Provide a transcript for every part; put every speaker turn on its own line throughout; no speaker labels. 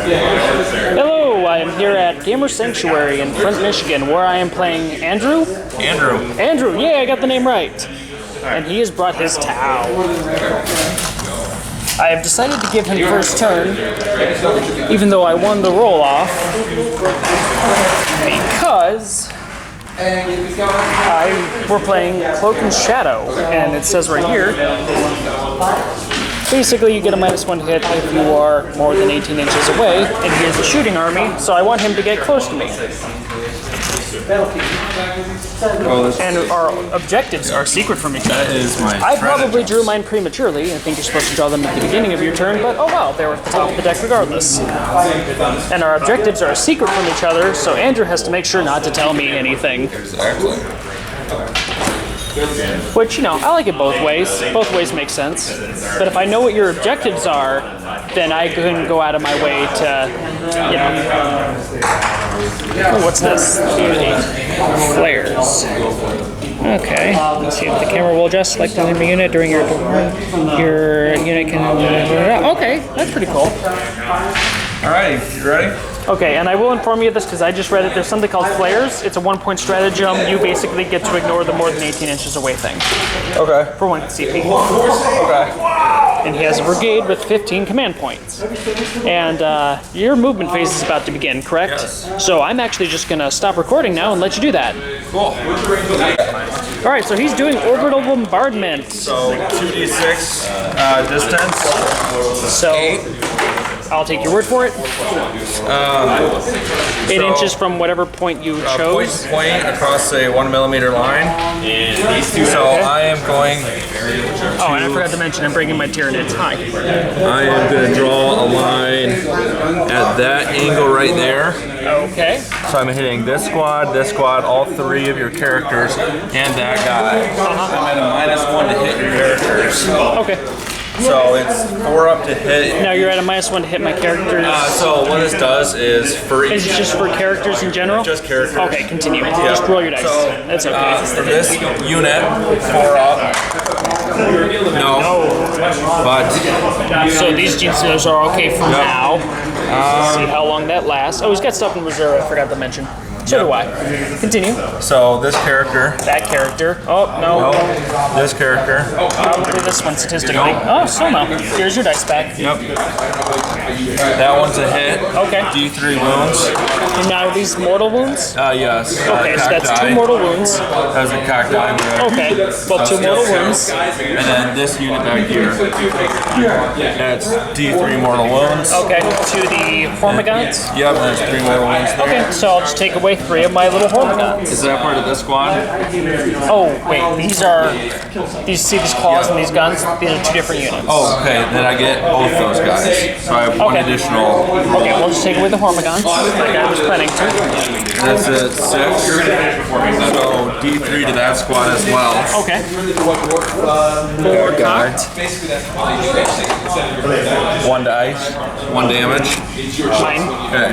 Hello, I am here at Gamer Sanctuary in Flint, Michigan, where I am playing Andrew. Andrew, yeah, I got the name right. And he has brought his Tau. I have decided to give him first turn, even though I won the roll-off, because we're playing Cloak and Shadow, and it says right here, basically you get a -1 to hit if you are more than 18 inches away, and here's the shooting army, so I want him to get close to me. And our objectives are secret from each other.
That is my
I probably drew mine prematurely. I think you're supposed to draw them at the beginning of your turn, but oh well, they're at the top of the deck regardless. And our objectives are secret from each other, so Andrew has to make sure not to tell me anything.
Exactly.
Which, you know, I like it both ways. Both ways make sense. But if I know what your objectives are, then I can go out of my way to, you know... Oh, what's this? Flares. Okay. Let's see if the camera will adjust. Select the enemy unit during your turn. Your unit can... Okay, that's pretty cool.
Alrighty, you ready?
Okay, and I will inform you of this because I just read it. There's something called flares. It's a 1-point stratagem. You basically get to ignore the more than 18 inches away thing.
Okay.
For 1 CP.
Okay.
And he has a brigade with 15 command points. And your movement phase is about to begin, correct?
Yes.
So I'm actually just going to stop recording now and let you do that.
Cool.
Alright, so he's doing orbital bombardment.
So 2d6 distance.
So
8.
I'll take your word for it. 8 inches from whatever point you chose.
Point across a 1 millimeter line. So I am going
Oh, and I forgot to mention I'm bringing my Tyranids. Hi.
I am going to draw a line at that angle right there.
Okay.
So I'm hitting this squad, all 3 of your characters, and that guy. I'm at a -1 to hit your characters.
Okay.
So it's 4 up to hit.
Now you're at a -1 to hit my characters.
So what this does is for each...
Is it just for characters in general?
Just characters.
Okay, continue. Just roll your dice.
So,
that's okay.
For this unit, 4 up. No. But...
So these gene stealers are okay for now. See how long that lasts. Oh, he's got stuff in reserve I forgot to mention. So do I. Continue.
So this character.
That character. Oh, no.
This character.
Probably this one statistically. Oh, so no. Here's your dice back.
Yep. That one's a hit.
Okay.
D3 wounds.
And now are these mortal wounds?
Yes.
Okay, so that's 2 mortal wounds.
That's a cocked die.
Okay. Well, 2 mortal wounds.
And then this unit back here. That's D3 mortal wounds.
Okay. To the Hormigons?
Yep, there's 3 mortal wounds there.
Okay, so I'll just take away 3 of my little Hormigons.
Is that part of this squad?
Oh, wait, these are... See these claws and these guns? These are 2 different units.
Oh, okay, then I get both those guys. So I have 1 additional...
Okay, we'll just take away the Hormigons, like I was planning to.
That's it, 6. So D3 to that squad as well.
Okay.
4 cocked. 1 dice. 1 damage.
Fine.
Okay.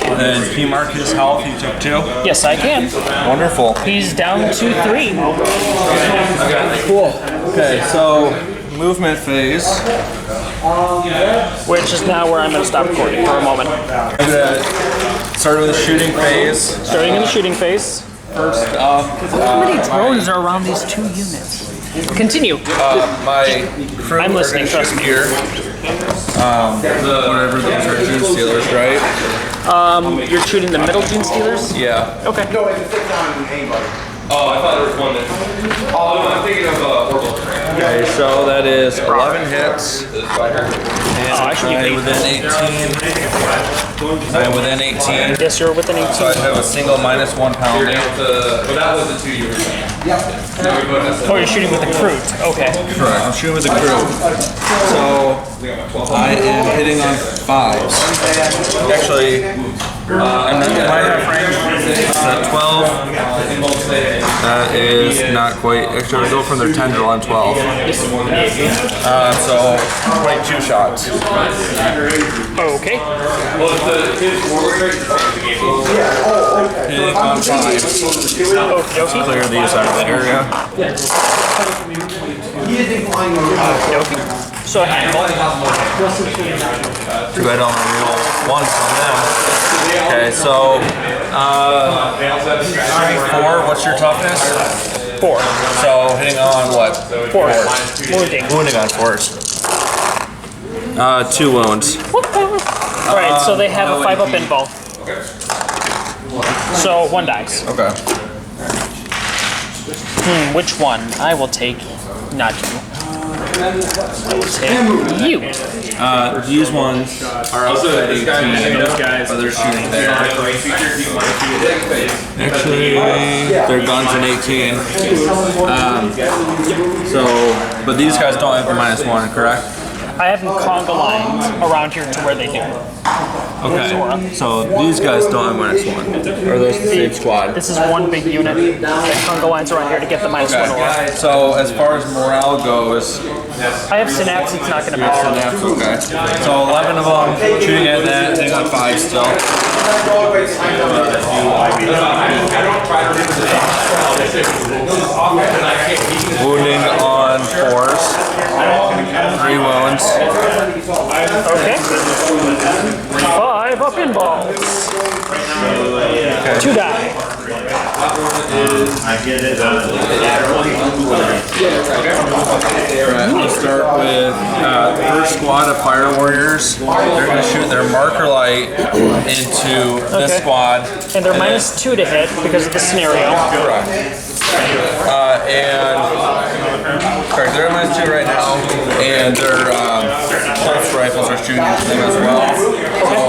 And then can you mark his health? You took 2?
Yes, I can.
Wonderful.
He's down to 3.
Cool. Okay, so movement phase.
Which is now where I'm going to stop recording for a moment.
I'm gonna start with the shooting phase.
Starting in the shooting phase.
First up,
How many drones are around these 2 units? Continue.
my crew.
I'm listening, trust me.
Here. Whatever those are, gene stealers, right?
You're shooting the middle gene stealers?
Yeah.
Okay.
No, it's a 6 on anybody.
Oh, I thought there was one that... Oh, no, I'm thinking of Orbital.
Okay, so that is 11 hits. And
I should
I'm
get
within 18. I'm within 18.
Yes, you're within 18.
So I have a single -1 penalty.
But that was the 2 you were saying.
Oh, you're shooting with the crew. Okay.
Correct. I'm shooting with the crew. So I am hitting on 5s. Actually, I'm not my half range. It's at 12. That is not quite. Actually, I go from their tendril on 12. So 22 shots.
Okay.
Hitting on 5. Clear these out of the area.
Okay. So a handful.
Too bad I don't real ones from them. Okay, so strength 4. What's your toughness?
4.
So hitting on what?
4. Wounding.
Wounding on 4s. 2 wounds.
Alright, so they have a 5 up invul. So 1 dice.
Okay.
Which one? I will take not you. I will take you.
These ones are up at 18. Those guys, they're shooting there. Actually, their guns in 18. But these guys don't have the -1, correct?
I have them conga lines around here to where they do.
Okay, so these guys don't have -1. Or those the same squad?
This is one big unit. The conga lines around here to get the -1 aura.
So as far as morale goes,
I have synapse, it's not going to matter.
synapse, okay. So 11 of them shooting at that, hitting on 5 still. Wounding on 4s. 3 wounds.
Okay. 5 up in balls.
Okay.
2 die.
Alright, let's start with the first squad of fire warriors. They're going to shoot their marker light into this squad.
And they're -2 to hit because of the scenario.
Correct. Correct, they're at -2 right now, and their pulse rifles are shooting into them as well. So,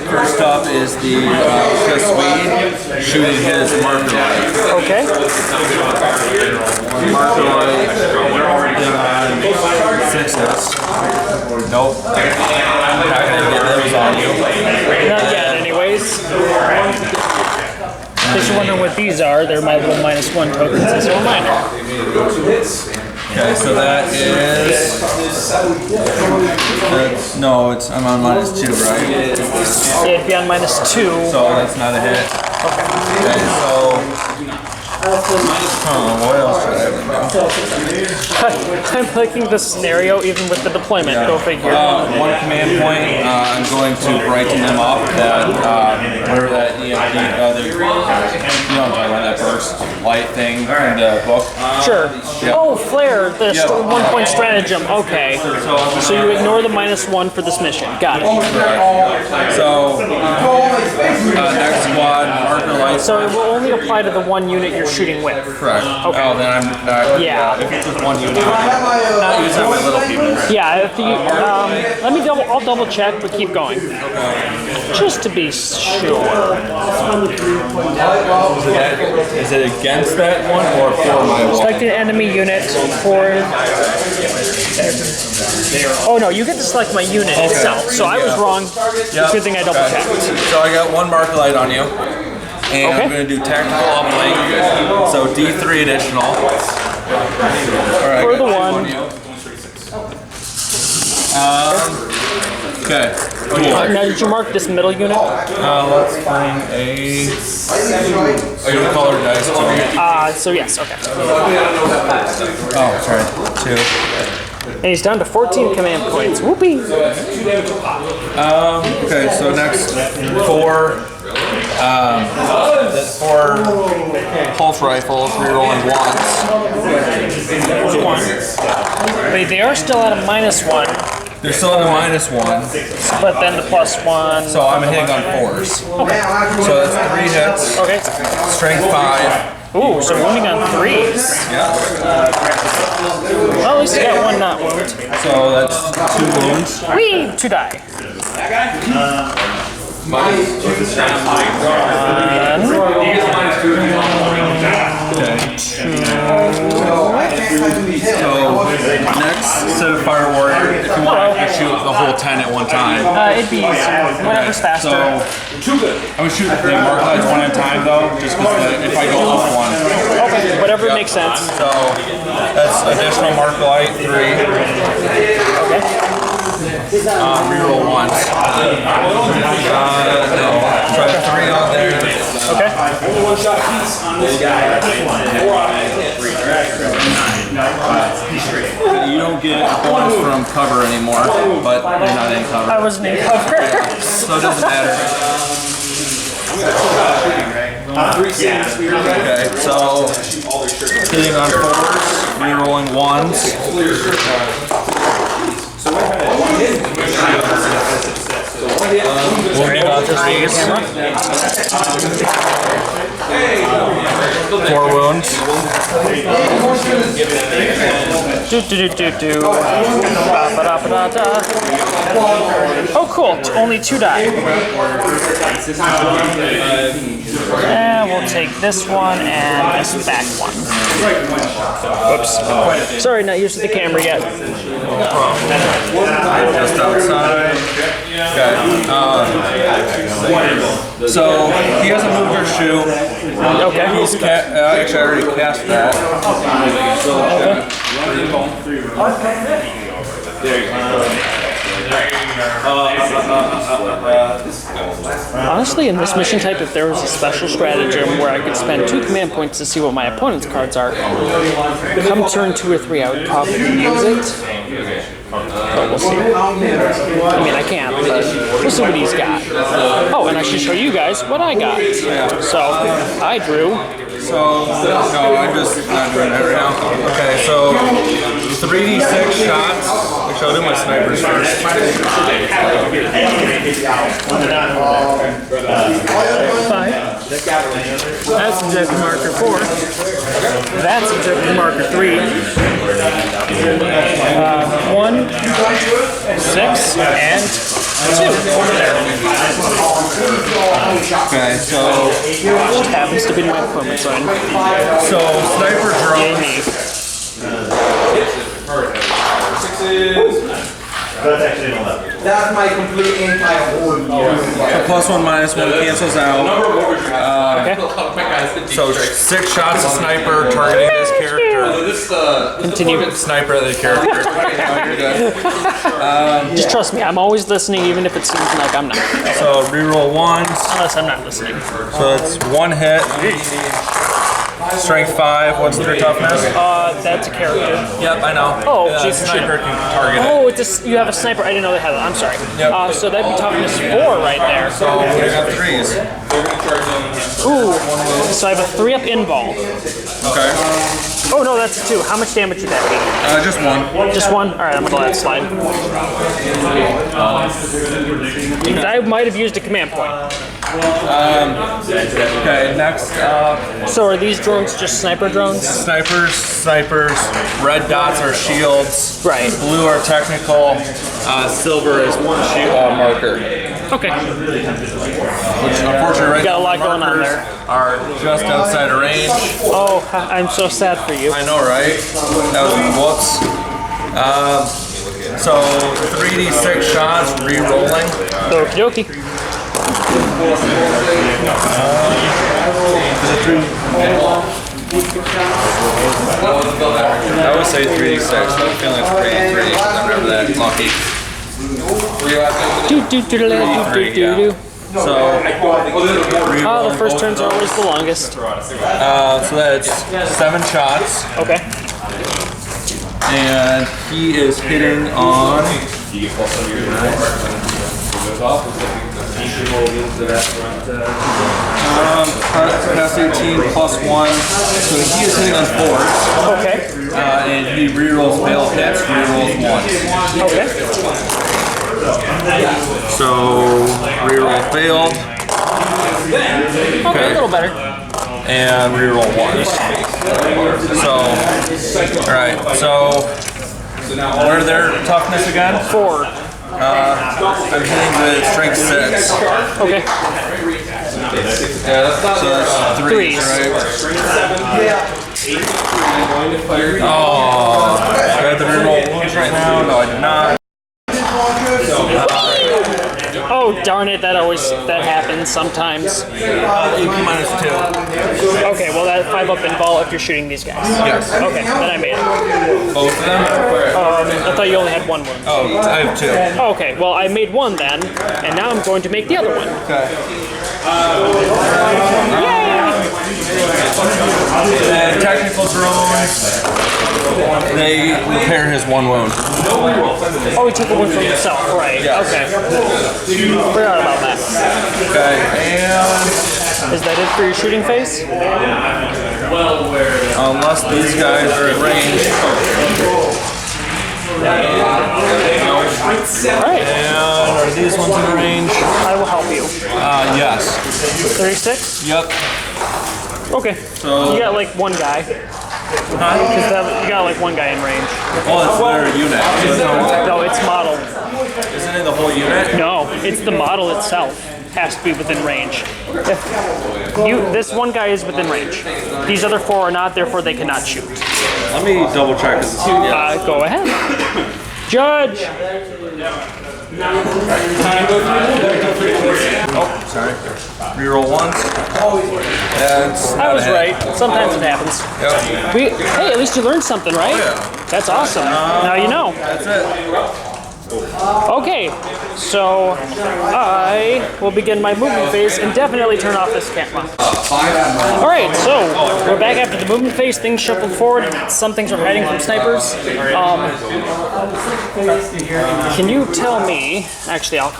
first up is the Swede shooting his marker light.
Okay.
Marker light on 6s. Nope. Not gonna get those on you.
Not yet, anyways. In case you're wondering what these are, they're my little -1 tokens as a reminder.
Okay, so that is. No, I'm on -2, right?
Yeah, it'd be on -2.
So that's not a hit. Okay, so. What else should I have?
I'm liking the scenario even with the deployment, go figure.
1 command point, I'm going to brighten them up, that, whatever that EMP, you know what I'm talking about, that burst light thing in the book.
Sure.
Yep.
Oh, flare, the
Yep.
1-point stratagem, okay. So you ignore the -1 for this mission, got it.
So, next squad, marker light.
So it will only apply to the 1 unit you're shooting with.
Correct.
Okay.
Oh, then I'm not.
Yeah.
If it's just 1 unit, not using my little people.
Yeah, if you, I'll double check, but keep going. Just to be sure.
Is it against that one or for my one?
Select an enemy unit for... Oh no, you get to select my unit itself, so I was wrong. It's a good thing I double checked.
So I got 1 marker light on you. And
Okay.
I'm going to do tactical uplink, so D3 additional. Alright,
For the 1.
Okay.
Now did you mark this middle unit?
Let's find a colored dice.
So yes, okay.
Oh, sorry. 2.
And he's down to 14 command points. Whoopee!
Okay, so next 4. That's 4 pulse rifles, rerolling 1s.
There's 1. Wait, they are still at a -1,
They're still at a -1,
but then the +1.
so I'm hitting on 4s. So that's 3 hits,
Okay.
strength 5.
Ooh, so wounding on 3s.
Yeah.
Well, at least you got 1 not wound.
So that's 2 wounds.
Whee! 2 die.
Okay. So next set of fire warrior, if you want, I can shoot the whole 10 at one time.
It'd be easier. Whatever's faster.
So I'm gonna shoot the mark lights 1 at a time though, just because if I go up 1.
Okay, whatever makes sense.
So that's additional mark light 3.
Okay.
Reroll 1. Try 3 on there.
Okay.
You don't get a bonus from cover anymore, but you're not in cover.
I wasn't in cover.
So it doesn't matter. Okay, so hitting on 4s, rerolling 1s. Moving on to 3s. 4 wounds.
Oh, cool. Only 2 die. And we'll take this one and this back one. Whoops. Sorry, not used to the camera yet.
Just outside. Okay. So he hasn't moved or shoe.
Okay.
He's actually, I already cast that.
Honestly, in this mission type, if there was a special stratagem where I could spend 2 command points to see what my opponent's cards are, come turn 2 or 3, I would probably use it. But we'll see. I mean, I can't, but we'll see what he's got. Oh, and I should show you guys what I got. So, I drew.
So, no, I'm just not doing that right now. Okay, so 3d6 shots. Actually, I'll do my snipers first.
5. That's objective marker 4. That's objective marker 3. 1, 6, and 2 over there.
Okay, so
Just happens to be my opponent's line.
so sniper drones.
That's my complete anti-horde.
So +1, -1 cancels out.
Okay.
So 6 shots of sniper targeting this character.
Continue.
Sniper of the character.
Just trust me, I'm always listening, even if it seems like I'm not.
So reroll 1s.
Unless I'm not listening.
So it's 1 hit. Strength 5. What's their toughness?
That's a character.
Yep, I know.
Oh, geez,
sniper can target it.
Oh, you have a sniper. I didn't know they had that. I'm sorry.
Yep.
So that'd be toughness 4 right there.
So we got 3s.
Ooh. So I have a 3-up invul.
Okay.
Oh no, that's a 2. How much damage would that be?
Just 1.
Just 1? Alright, I'm gonna let it slide. I might have used a command point.
Okay, next up.
So are these drones just sniper drones?
Snipers. Red dots are shields.
Right.
Blue are technical. Silver is one shield marker.
Okay.
Which unfortunately right
Got a lot
now
going on there.
are just outside of range.
Oh, I'm so sad for you.
I know, right? That was whoops. So 3d6 shots, re-rolling.
Okie dokie.
I would say 3d6. I'm feeling it's 3d3 because I'm never that lucky.
Do.
So,
The first turns are always the longest.
so that's 7 shots,
Okay.
and he is hitting on. Past 18 +1, so he is hitting on 4s.
Okay.
And he rerolls failed hits, rerolls 1s.
Okay.
So, reroll failed.
Okay, a little better.
And reroll 1s. So, alright, so what are their toughness again?
4.
I'm hitting with strength 6.
Okay.
So that's 3s, right? Oh, do I have the reroll wounds right now? No, I do not.
Oh darn it! That happens sometimes.
EP -2.
Okay, well that 5-up invul if you're shooting these guys.
Yes.
Okay, then I made it.
Both of them?
I thought you only had 1 wound.
Oh, I have 2.
Oh, okay, well I made 1 then, and now I'm going to make the other one.
Okay.
Yay!
And technical drones, they repair his one wound.
Oh, he took a one from himself, right?
Yes.
Okay. Forgot about that.
Okay, and
Is that it for your shooting phase?
unless these guys are in range.
Alright,
And are these ones in range?
I will help you.
Yes.
36?
Yep.
Okay.
So-
You got like one guy. You got like one guy in range.
Oh, it's their unit.
No, it's modeled.
Isn't it the whole unit?
No, it's the model itself has to be within range. If this one guy is within range. These other 4 are not, therefore they cannot shoot.
Let me double check this.
Go ahead. Judge!
Oh, sorry. Reroll once. That's
I was right. Sometimes it happens.
Yep.
Hey, at least you learned something, right? That's awesome. Now you know.
That's it.
Okay, so I will begin my movement phase and definitely turn off this camera. Alright, so we're back after the movement phase. Things shuffled forward. Some things are hiding from snipers. Can you tell me... Actually, I'll...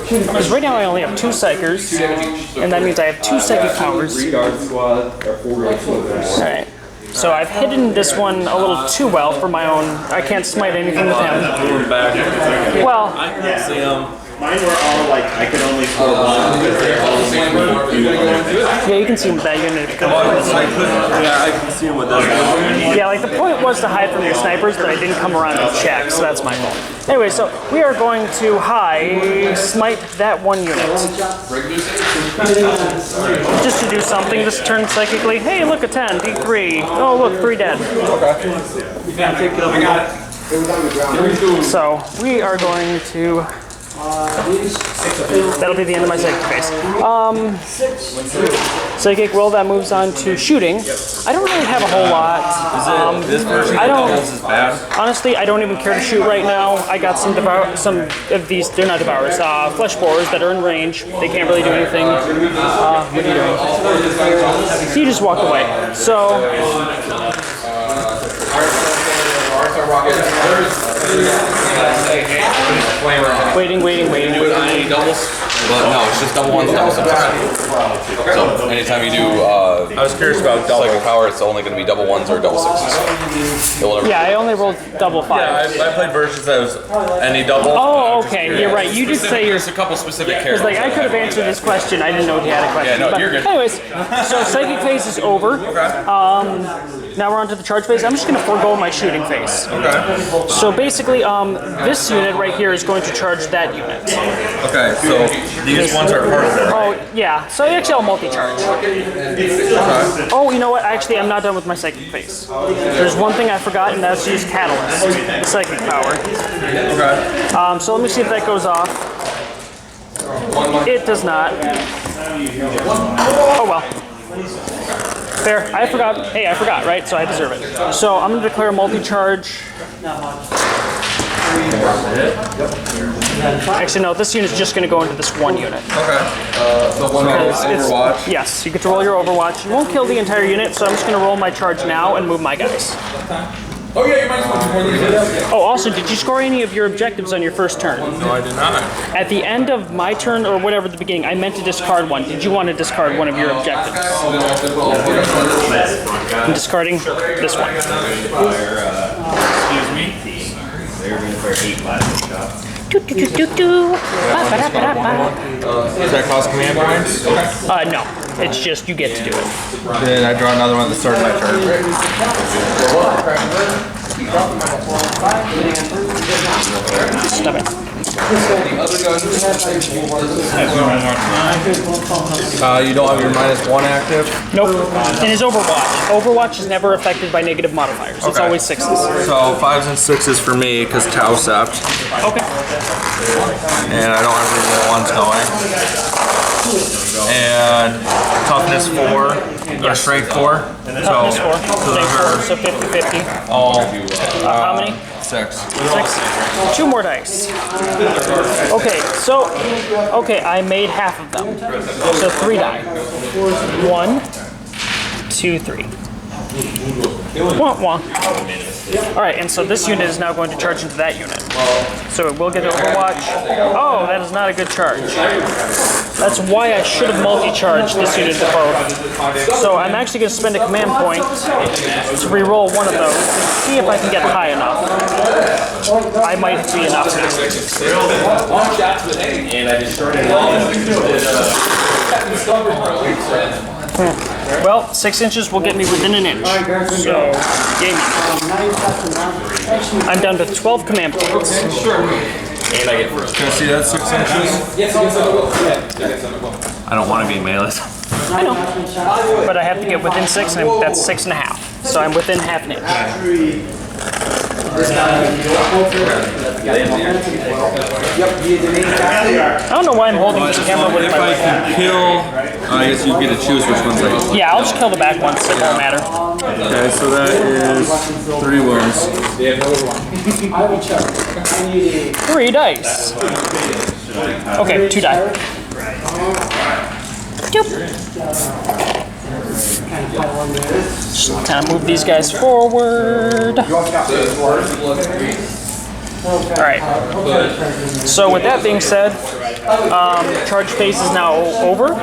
Because right now I only have 2 psychers, and that means I have 2 psychic powers. Alright. So I've hidden this one a little too well for my own. I can't smite anything with him. Well,
I can see him.
Mine were all like, I could only score one because they're all
yeah, you can see him with that unit.
I can see him with this one.
Yeah, like the point was to hide from your snipers, but I didn't come around to check, so that's my fault. Anyway, so we are going to smite that one unit. Just to do something this turn psychically. Hey, look, a 10, D3. Oh, look, 3 dead. So we are going to... that'll be the end of my psychic phase. Psychic will, that moves on to shooting. I don't really have a whole lot.
This version
I don't-
is bad.
Honestly, I don't even care to shoot right now. I got some of these, they're not devourers, flesh borers that are in range. They can't really do anything. What are you doing? He just walked away. So, waiting.
Any doubles?
But no, it's just double ones, double sixes. So anytime you do
I was curious about double.
psychic power, it's only going to be double ones or double sixes. It will never
yeah, I only rolled double 5.
I played versions that was any double.
Oh, okay, you're right. You did say you're...
There's a couple specific
Because
characters.
like I could have answered this question, I didn't know he had a question.
Yeah, no,
but
you're good.
Anyways, so psychic phase is over. Now we're on to the charge phase. I'm just going to forego my shooting phase.
Okay.
So basically, this unit right here is going to charge that unit.
Okay, so these ones are part of it.
Oh yeah. So actually, I'll multi-charge. Oh, you know what? Actually, I'm not done with my psychic phase. There's one thing I forgot, and that's to use catalyst, the psychic power.
Okay.
So let me see if that goes off. It does not. Oh well. Fair. I forgot. Hey, I forgot, right? So I deserve it. So I'm going to declare multi-charge. Actually, no. This unit's just going to go into this one unit.
Okay. So one Overwatch.
Yes, you get to roll your Overwatch. You won't kill the entire unit, so I'm just going to roll my charge now and move my guys.
Oh yeah, you might as well.
Oh, also, did you score any of your objectives on your first turn?
No, I did not.
At the end of my turn, or whatever at the beginning, I meant to discard one. Did you want to discard one of your objectives? I'm discarding this one.
Excuse me. They're going to start 8 plastic shots.
Does
that cost command points?
No. It's just you get to do it.
Then I draw another one at the start of my turn.
Stop it.
You don't have your -1 active?
Nope. And his Overwatch. Overwatch is never affected by negative modifiers. It's
Okay.
always 6s.
So 5s and 6s for me because Tau Sept.
Okay.
And I don't have any more 1s going. And toughness 4. Or strength 4.
Toughness 4. Strength 4, so 50-50.
All
How many?
6.
6. 2 more dice. Okay, so I made half of them. So 3 die. 1, 2, 3. Wah, wah. Alright, and so this unit is now going to charge into that unit. So it will get Overwatch. Oh, that is not a good charge. That's why I should have multi-charged this unit to both. So I'm actually going to spend a command point to re-roll one of those and see if I can get high enough. I might be enough.
And I just started
Well, 6 inches will get me within an inch. So, game. I'm down to 12 command points.
and I get first.
Can I see that 6 inches? I don't want to be melee.
I know. But I have to get within 6, and that's 6.5. So I'm within half an inch. I don't know why I'm holding this camera with
If
my
I
right hand.
can kill, I guess you get to choose which ones I hit.
Yeah, I'll just kill the back ones. It won't matter.
Okay, so that is 3 wounds.
3 dice. Okay, 2 die. Doop. Just kind of move these guys forward. Alright. So with that being said, charge phase is now over.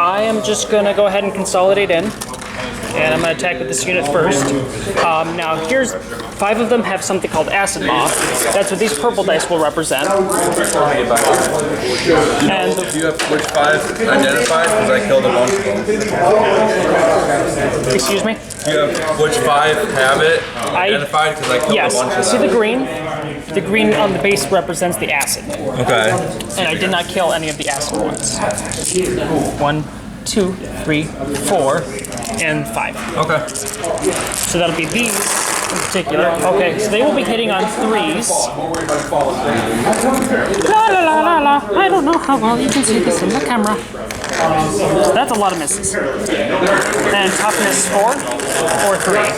I am just going to go ahead and consolidate in. And I'm going to attack with this unit first. Now here's 5 of them have something called Acid Moth. That's what these purple dice will represent. And
Do you have which 5 identified? Because I killed a bunch of them.
excuse me?
Do you have which 5 have it identified? Because I killed a bunch of them.
See the green? The green on the base represents the acid.
Okay.
And I did not kill any of the acid ones. 1, 2, 3, 4, and 5.
Okay.
So that'll be these in particular. Okay, so they will be hitting on 3s. La la la la la. I don't know how well you can see this in the camera. So that's a lot of misses. And toughness 4 or 3.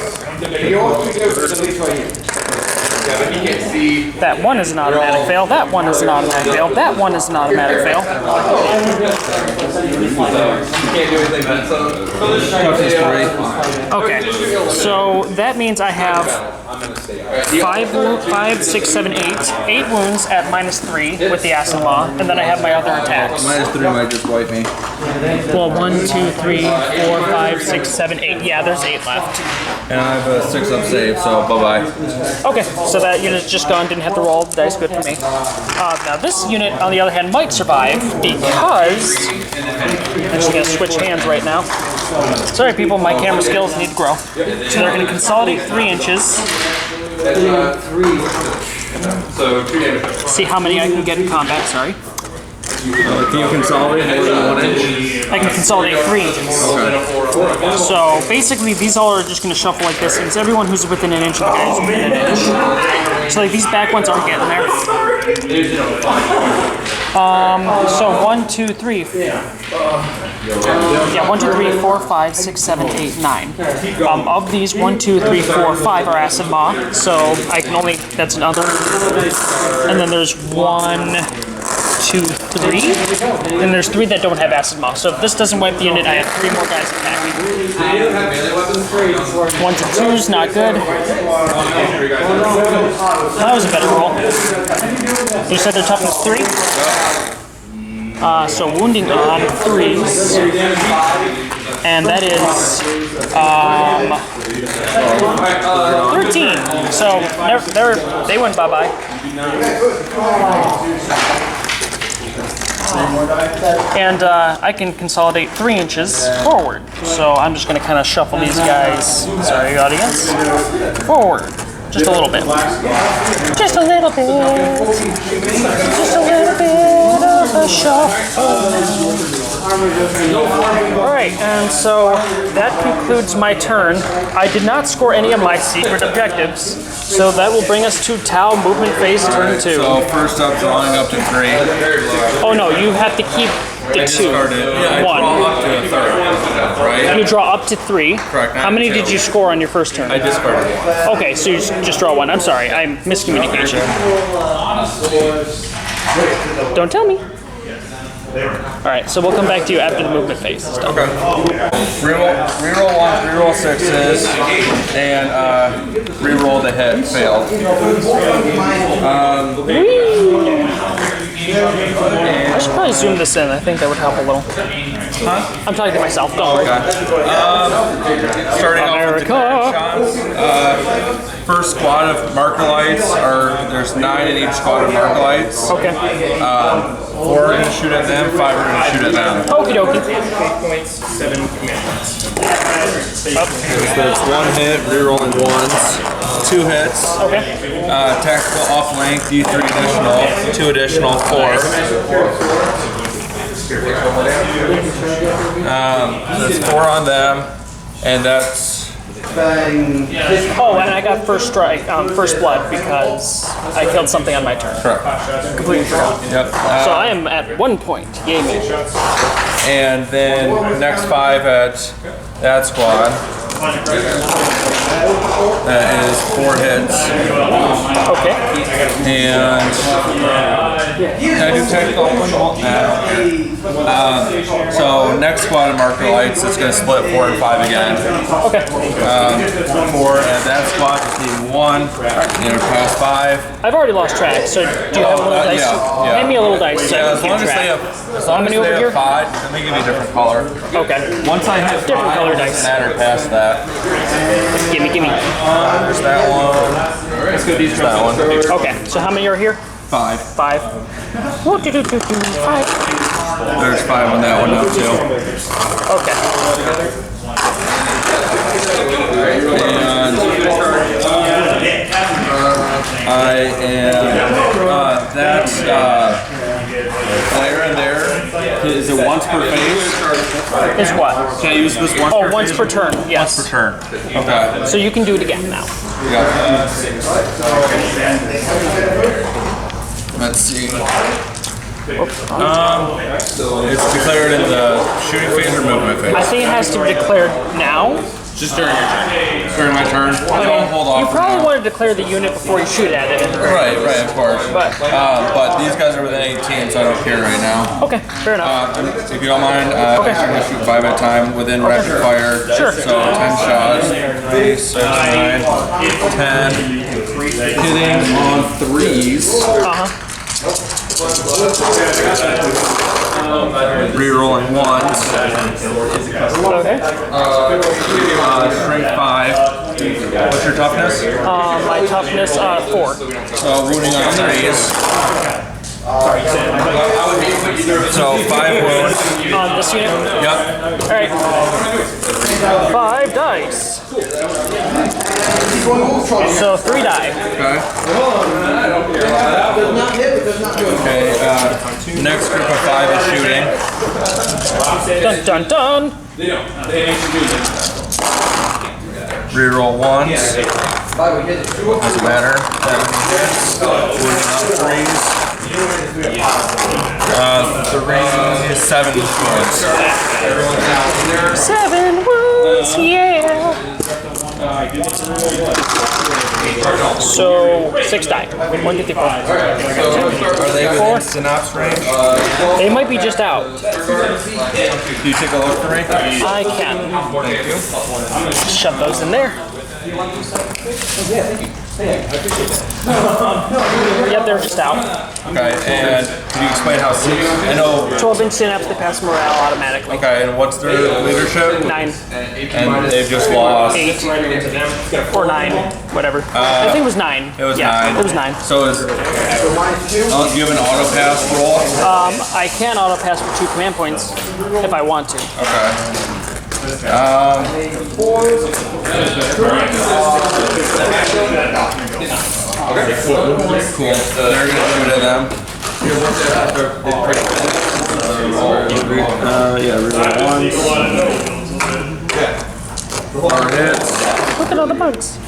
That one is an automatic fail. That one is an automatic fail. That one is an automatic fail. Okay, so that means I have 5, 6, 7, 8 wounds at -3 with the acid law, and then I have my other attacks.
-3 might just wipe me.
Well, 1, 2, 3, 4, 5, 6, 7, 8. Yeah, there's 8 left.
And I have a 6-up save, so bye-bye.
Okay, so that unit's just gone, didn't have to roll the dice, good for me. Now this unit, on the other hand, might survive because... I'm just going to switch hands right now. Sorry people, my camera skills need to grow. So they're going to consolidate 3 inches.
So 2 damage.
See how many I can get in combat, sorry.
Can you consolidate more than 1 inch?
I can consolidate 3 inches. So basically these all are just going to shuffle like this, and it's everyone who's within an inch of the guy who's within an inch. So like these back ones aren't getting there. So 1, 2, 3. Yeah, 1, 2, 3, 4, 5, 6, 7, 8, 9. Of these, 1, 2, 3, 4, 5 are acid maw. So I can only, that's another. And then there's 1, 2, 3. And there's 3 that don't have acid maw. So if this doesn't wipe the unit, I have 3 more guys attacking. 1s and 2s, not good. That was a better roll. You said their toughness 3? So wounding on 3s. And that is 13. So they went bye-bye. And I can consolidate 3 inches forward. So I'm just going to kind of shuffle these guys, sorry audience, forward. Just a little bit. Just a little bit. Just a little bit of a shuffle. Alright, and so that concludes my turn. I did not score any of my secret objectives, so that will bring us to Tau movement phase turn 2.
So first up, drawing up to 3.
Oh no, you have to keep to 2.
discarded. Yeah, I
1.
draw up to a third. Right?
You draw up to 3.
Correct.
How many did you score on your first turn?
I discarded 1.
Okay, so you just draw 1. I'm sorry, I'm miscommunication. Don't tell me. Alright, so we'll come back to you after the movement phase is done.
Okay. Reroll 1s, reroll 6s, and reroll the hit. Failed.
I should probably zoom this in. I think that would help a little.
Huh?
I'm talking to myself, don't worry.
Okay. Starting off with the card shots. First squad of marker lights there's 9 in each squad of marker lights.
Okay.
4 are going to shoot at them, 5 are going to shoot at them.
Okie dokie.
So it's 1 hit, rerolling 1s, 2 hits.
Okay.
Tactical off length, D3 additional, 2 additional, 4. So it's 4 on them, and that's.
Oh, and I got first strike, first blood because I killed something on my turn.
Correct.
Completely forgot.
Yep.
So I am at 1 point. Yay me.
And then next 5 at that squad. That is 4 hits.
Okay.
And I do technical so next squad of marker lights, it's going to split 4 and 5 again.
Okay.
4 at that squad, just need 1. Pass 5.
I've already lost track, so do you have a little dice?
Yeah.
Hand me a little dice so I
Yeah,
can keep track.
as long as
many
they
over here?
have 5, let me give you a different color.
Okay.
Once I hit 5,
Different color
it
dice.
doesn't matter past that.
Gimme.
There's that one. There's that one.
Okay, so how many are here?
5.
5. 5.
There's 5 on that one now too.
Okay.
And I am that's there and there. Is it once per phase?
Is what?
Can I use this once per
Once
phase?
per turn. Yes.
Once per turn. Okay.
So you can do it again now.
Yeah. Let's see. It's declared in the shooting phase or movement phase.
I think it has to be declared now.
Just during your turn. During my turn. Don't hold off.
You
for
probably
now.
want to declare the unit before you shoot at it.
Right, of course.
But
these guys are within 18, so I don't care right now.
okay, fair enough.
If you don't mind, I'm going to shoot 5 at a time within rapid fire.
Sure.
So 10 shots. 3, 6, 9, 10. Hitting on 3s. Rerolling 1s.
Okay.
Strength 5. What's your toughness?
My toughness 4.
So wounding on 3s. So 5 wounds.
On this unit.
Yep.
All right. 5 dice. So 3 die.
Okay. Next group of 5 is shooting.
Dun dun dun.
Reroll 1s. Doesn't matter. 7 hits. Wounding on 3s. 7 wounds.
7 wounds, yeah. So 6 die. 1, 2, 3, 4.
Are they within synapse range?
They might be just out.
Can you take a look for me?
I can. Shove those in there. Yep, they're just out.
Okay, and can you explain how I know.
12-inch synapse, they pass morale automatically.
Okay, and what's their leadership?
9,
And they've just lost.
8, or 9, whatever. I think it was 9.
It was
yeah,
9.
It was 9.
So do you have an auto pass roll?
I can auto pass for 2 command points if I want to.
Okay. Cool. They're gonna shoot at them. Reroll 1s. 4 hits.
Look at all the bugs.
2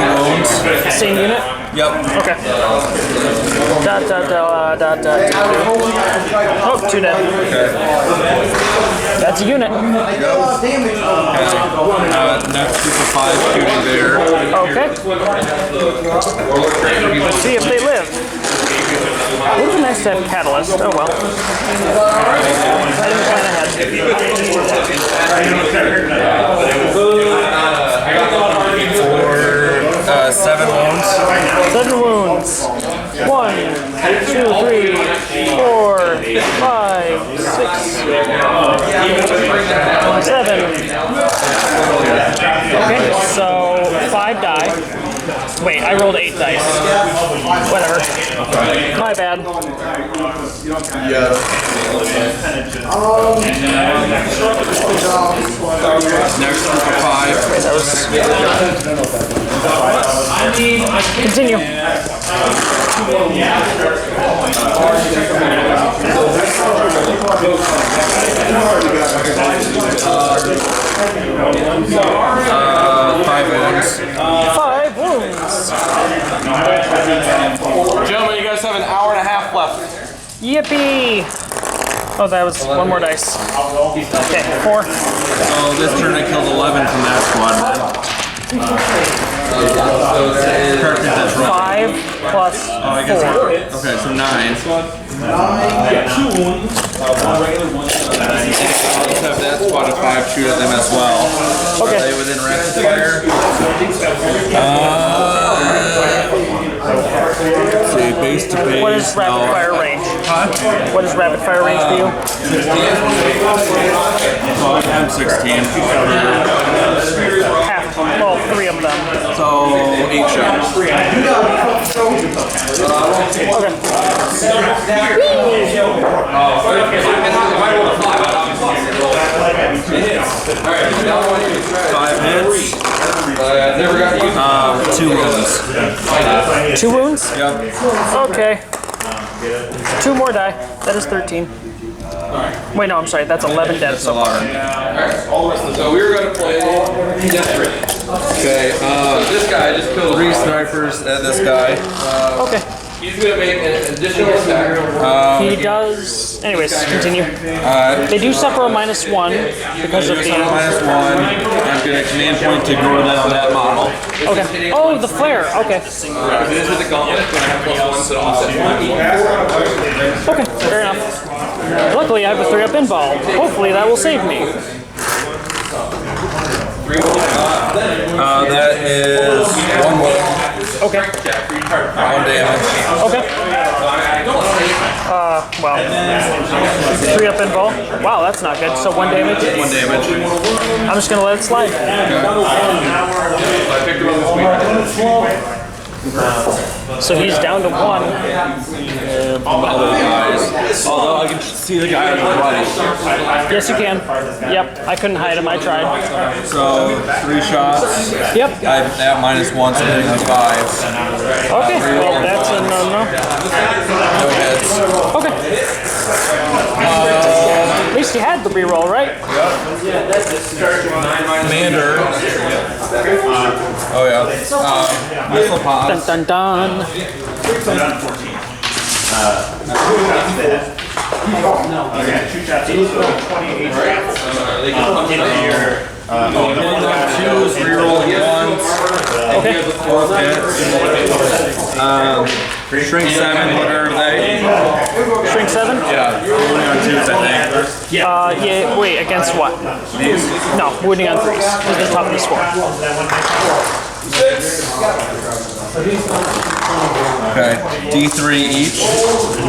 wounds.
Same unit.
Yep.
Okay. Oh, 2 dead.
Okay.
That's a unit.
Next group of 5 shooting there.
Okay. Let's see if they live. It would be nice to have Catalyst. Oh well. I didn't plan ahead.
7 wounds.
7 wounds. 1, 2, 3, 4, 5, 6, 7. Okay, so 5 die. Wait, I rolled 8 dice. Whatever. My bad.
Next group of 5.
Continue.
Five wounds.
5 wounds.
Gentlemen, you guys have an hour and a half left.
Yippee! Oh, that was 1 more dice. Okay, 4.
So this turn I killed 11 from that squad.
5 plus 4.
Okay, so 9. Let's have that squad of 5 shoot at them as well.
Okay.
Are they within rapid fire? Let's see, base to base.
What is rapid fire range? What is rapid fire range for you?
I'm 16.
Half. Well, 3 of them.
So 8 shots.
Okay.
5 hits. 2 wounds.
2 wounds?
Yep.
Okay. 2 more die. That is 13. Wait, no, I'm sorry. That's 11 dead so far.
So we were going to play Desperate.
Okay,
This guy just killed
3 snipers at this guy.
Okay.
He's going to make an additional attack.
He does. Anyways, continue. They do suffer a -1 because of the.
-1. I'm going to command point to ignore that on that model.
Okay. Oh, the flare. Okay.
It is with the gauntlet, it's going to have +1 to offset 1.
Okay. Fair enough. Luckily, I have a 3-up pinball. Hopefully, that will save me.
That is 1 wound.
Okay.
1 damage.
Okay. Well, 3-up pinball. Wow, that's not good. So 1 damage.
1 damage.
I'm just gonna let it slide.
I picked him up this week.
So he's down to 1.
Other guys. Although I can see the guy on the right.
Yes, you can. Yep. I couldn't hide him. I tried.
So 3 shots.
Yep.
I'm at -1, so hitting on 5.
Okay. Well, that's a no-no.
No hits.
Okay. At least you had the reroll, right?
Commander. Oh yeah. Missile pods.
Dun dun dun.
Choose reroll 1s.
Okay.
4 hits. Shrink 7. What are they?
Shrink 7?
Yeah. Only on 2s, I think.
Yeah, wait, against what?
These.
No, wounding on 3s. He's the top of the score.
Okay. D3 each.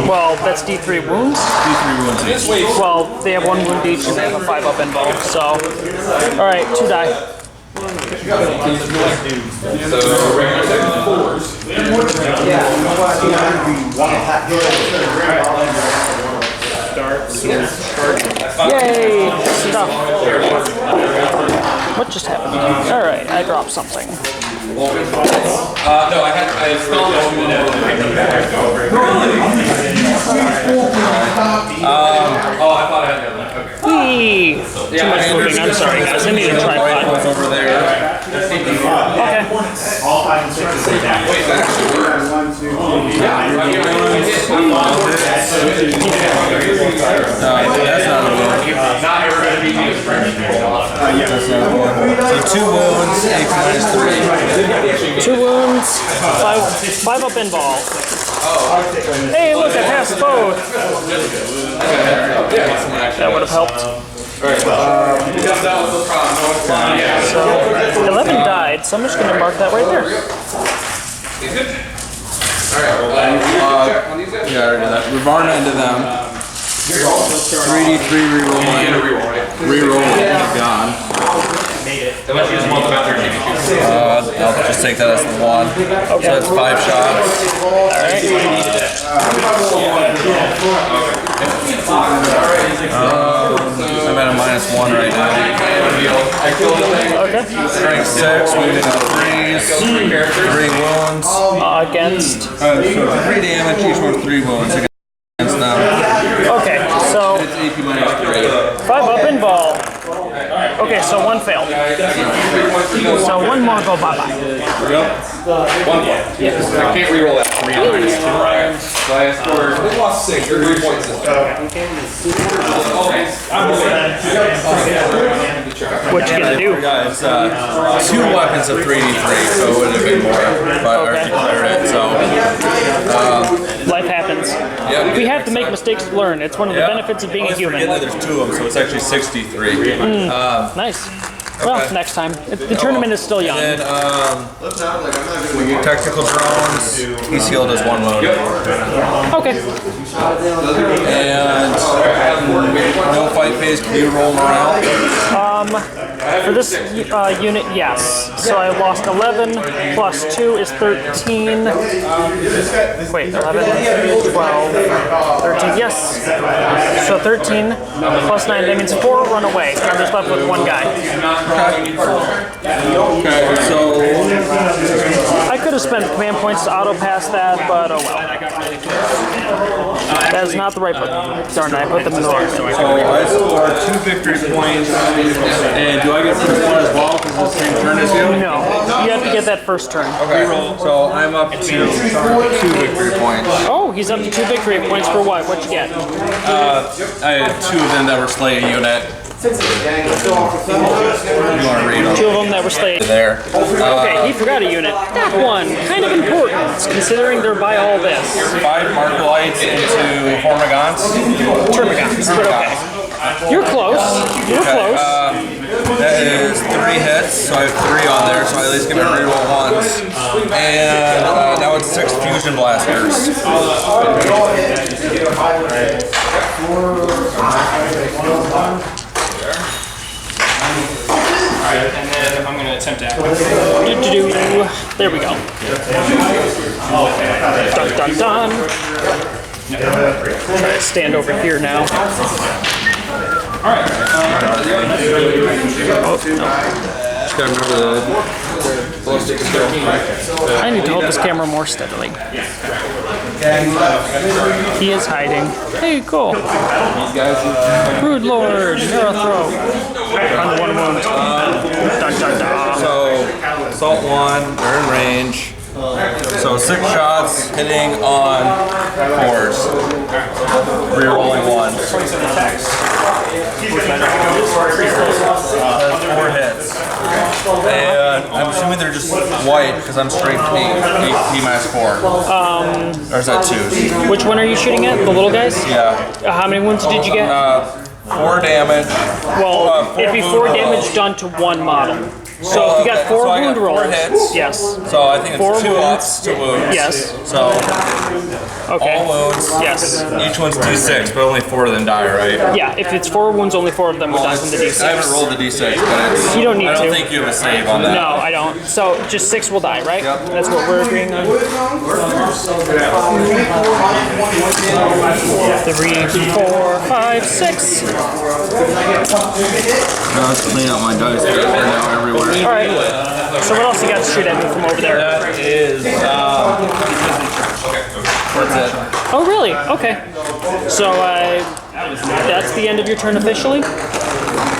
Well, that's D3 wounds.
D3 wounds each.
Well, they have 1 wound each and they have a 5-up involved, so. Alright, 2 die.
So regular attack 4s.
Yay! Stuff. What just happened? Alright, I dropped something.
No, I installed it. Oh, I thought I had the other. Okay.
Whee! Too much moving. I'm sorry, guys. I need a tripod.
Over there.
Okay.
All 5 and 6 is that.
Wait, that actually works.
1, 2, 3.
That's not a wound.
Not everybody being French.
That's not a wound. So 2 wounds, AP minus 3.
2 wounds, 5 up in ball. Hey, look, I passed both. That would have helped. So 11 died, so I'm just going to mark that right there.
Yeah, I already did that. Revarna into them. 3d3 reroll. Reroll gone.
Unless you just want them out there taking two.
I'll just take that as the 1. So that's 5 shots. I'm at a -1 right now.
Okay.
Strength 6, wounding on 3s. 3 wounds.
Against.
So 3 damage, each one 3 wounds against them.
Okay, so
It's AP minus 3.
5 up in ball. Okay, so 1 failed. So 1 more go bye-bye.
One more. Yes. I can't reroll that. 3 minus 2. So I scored. They lost 6. You're 3 points this time.
What you gonna do?
Guys, 2 weapons of 3d3, so it would have been more. But I already declared it, so.
Life happens.
Yep.
We have to make mistakes to learn. It's one of the benefits of being a human.
Forget that there's 2 of them, so it's actually 63.
Nice. Well, next time. The tournament is still young.
And tactical drones, he's healed as 1 wound.
Okay.
And no fight phase, can you roll morale?
For this unit, yes. So I lost 11 plus 2 is 13. Wait, 11, 12, 13. Yes. So 13 plus 9, that means 4 run away. I'm just left with 1 guy.
Okay, so
I could have spent command points to auto pass that, but oh well. That is not the right button. Darn it, I put them in the wrong
I scored 2 victory points, and do I get first one as well because it's the same turn as you?
No, you have to get that first turn.
Okay, so I'm up to 2 victory points.
Oh, he's up to 2 victory points for what? What'd you get?
I had 2 of them that were slay a unit. You want to read them?
2 of them that were slayed.
There.
Okay, he forgot a unit. That one, kind of important, considering they're by all this.
5 Markolites into Hormigons.
Termagants, but okay. You're close. You're close.
That is 3 hits, so I have 3 on there, so I at least get my reroll ones. And now it's 6 fusion blasters.
And then I'm going to attempt to There we go. Dun dun dun. Try to stand over here now.
Just gotta remember
I need to hold this camera more steadily. He is hiding. Hey, cool. Brood Lord, Neurothroat. On 1 wound. Dun dun dun.
So, Assault 1, they're in range. So 6 shots hitting on 4s. Rerolling 1. That's 4 hits. And I'm assuming they're just white because I'm straight P minus 4. Or is that 2?
Which one are you shooting at? The little guys?
Yeah.
How many wounds did you get?
4 damage.
Well, it'd be 4 damage done to 1 model. So if you got 4
so I
wound
got 4
rolls,
hits.
yes.
So I think it's
4
2
wounds.
ups, 2 wounds.
Yes.
So
Okay.
all wounds.
Yes.
Each one's D6, but only 4 of them die, right?
Yeah, if it's 4 wounds, only 4 of them would die from the D6.
I haven't rolled the D6, but it's,
You don't need
I don't
to.
think you have a save on that.
No, I don't. So just 6 will die, right?
Yep.
That's what we're agreeing on. 3, 4, 5, 6.
Now let's clean out my dice. They're now everywhere.
All right. So what else you got to shoot at me from over there?
That is, that's it.
Oh, really? Okay. So that's the end of your turn officially?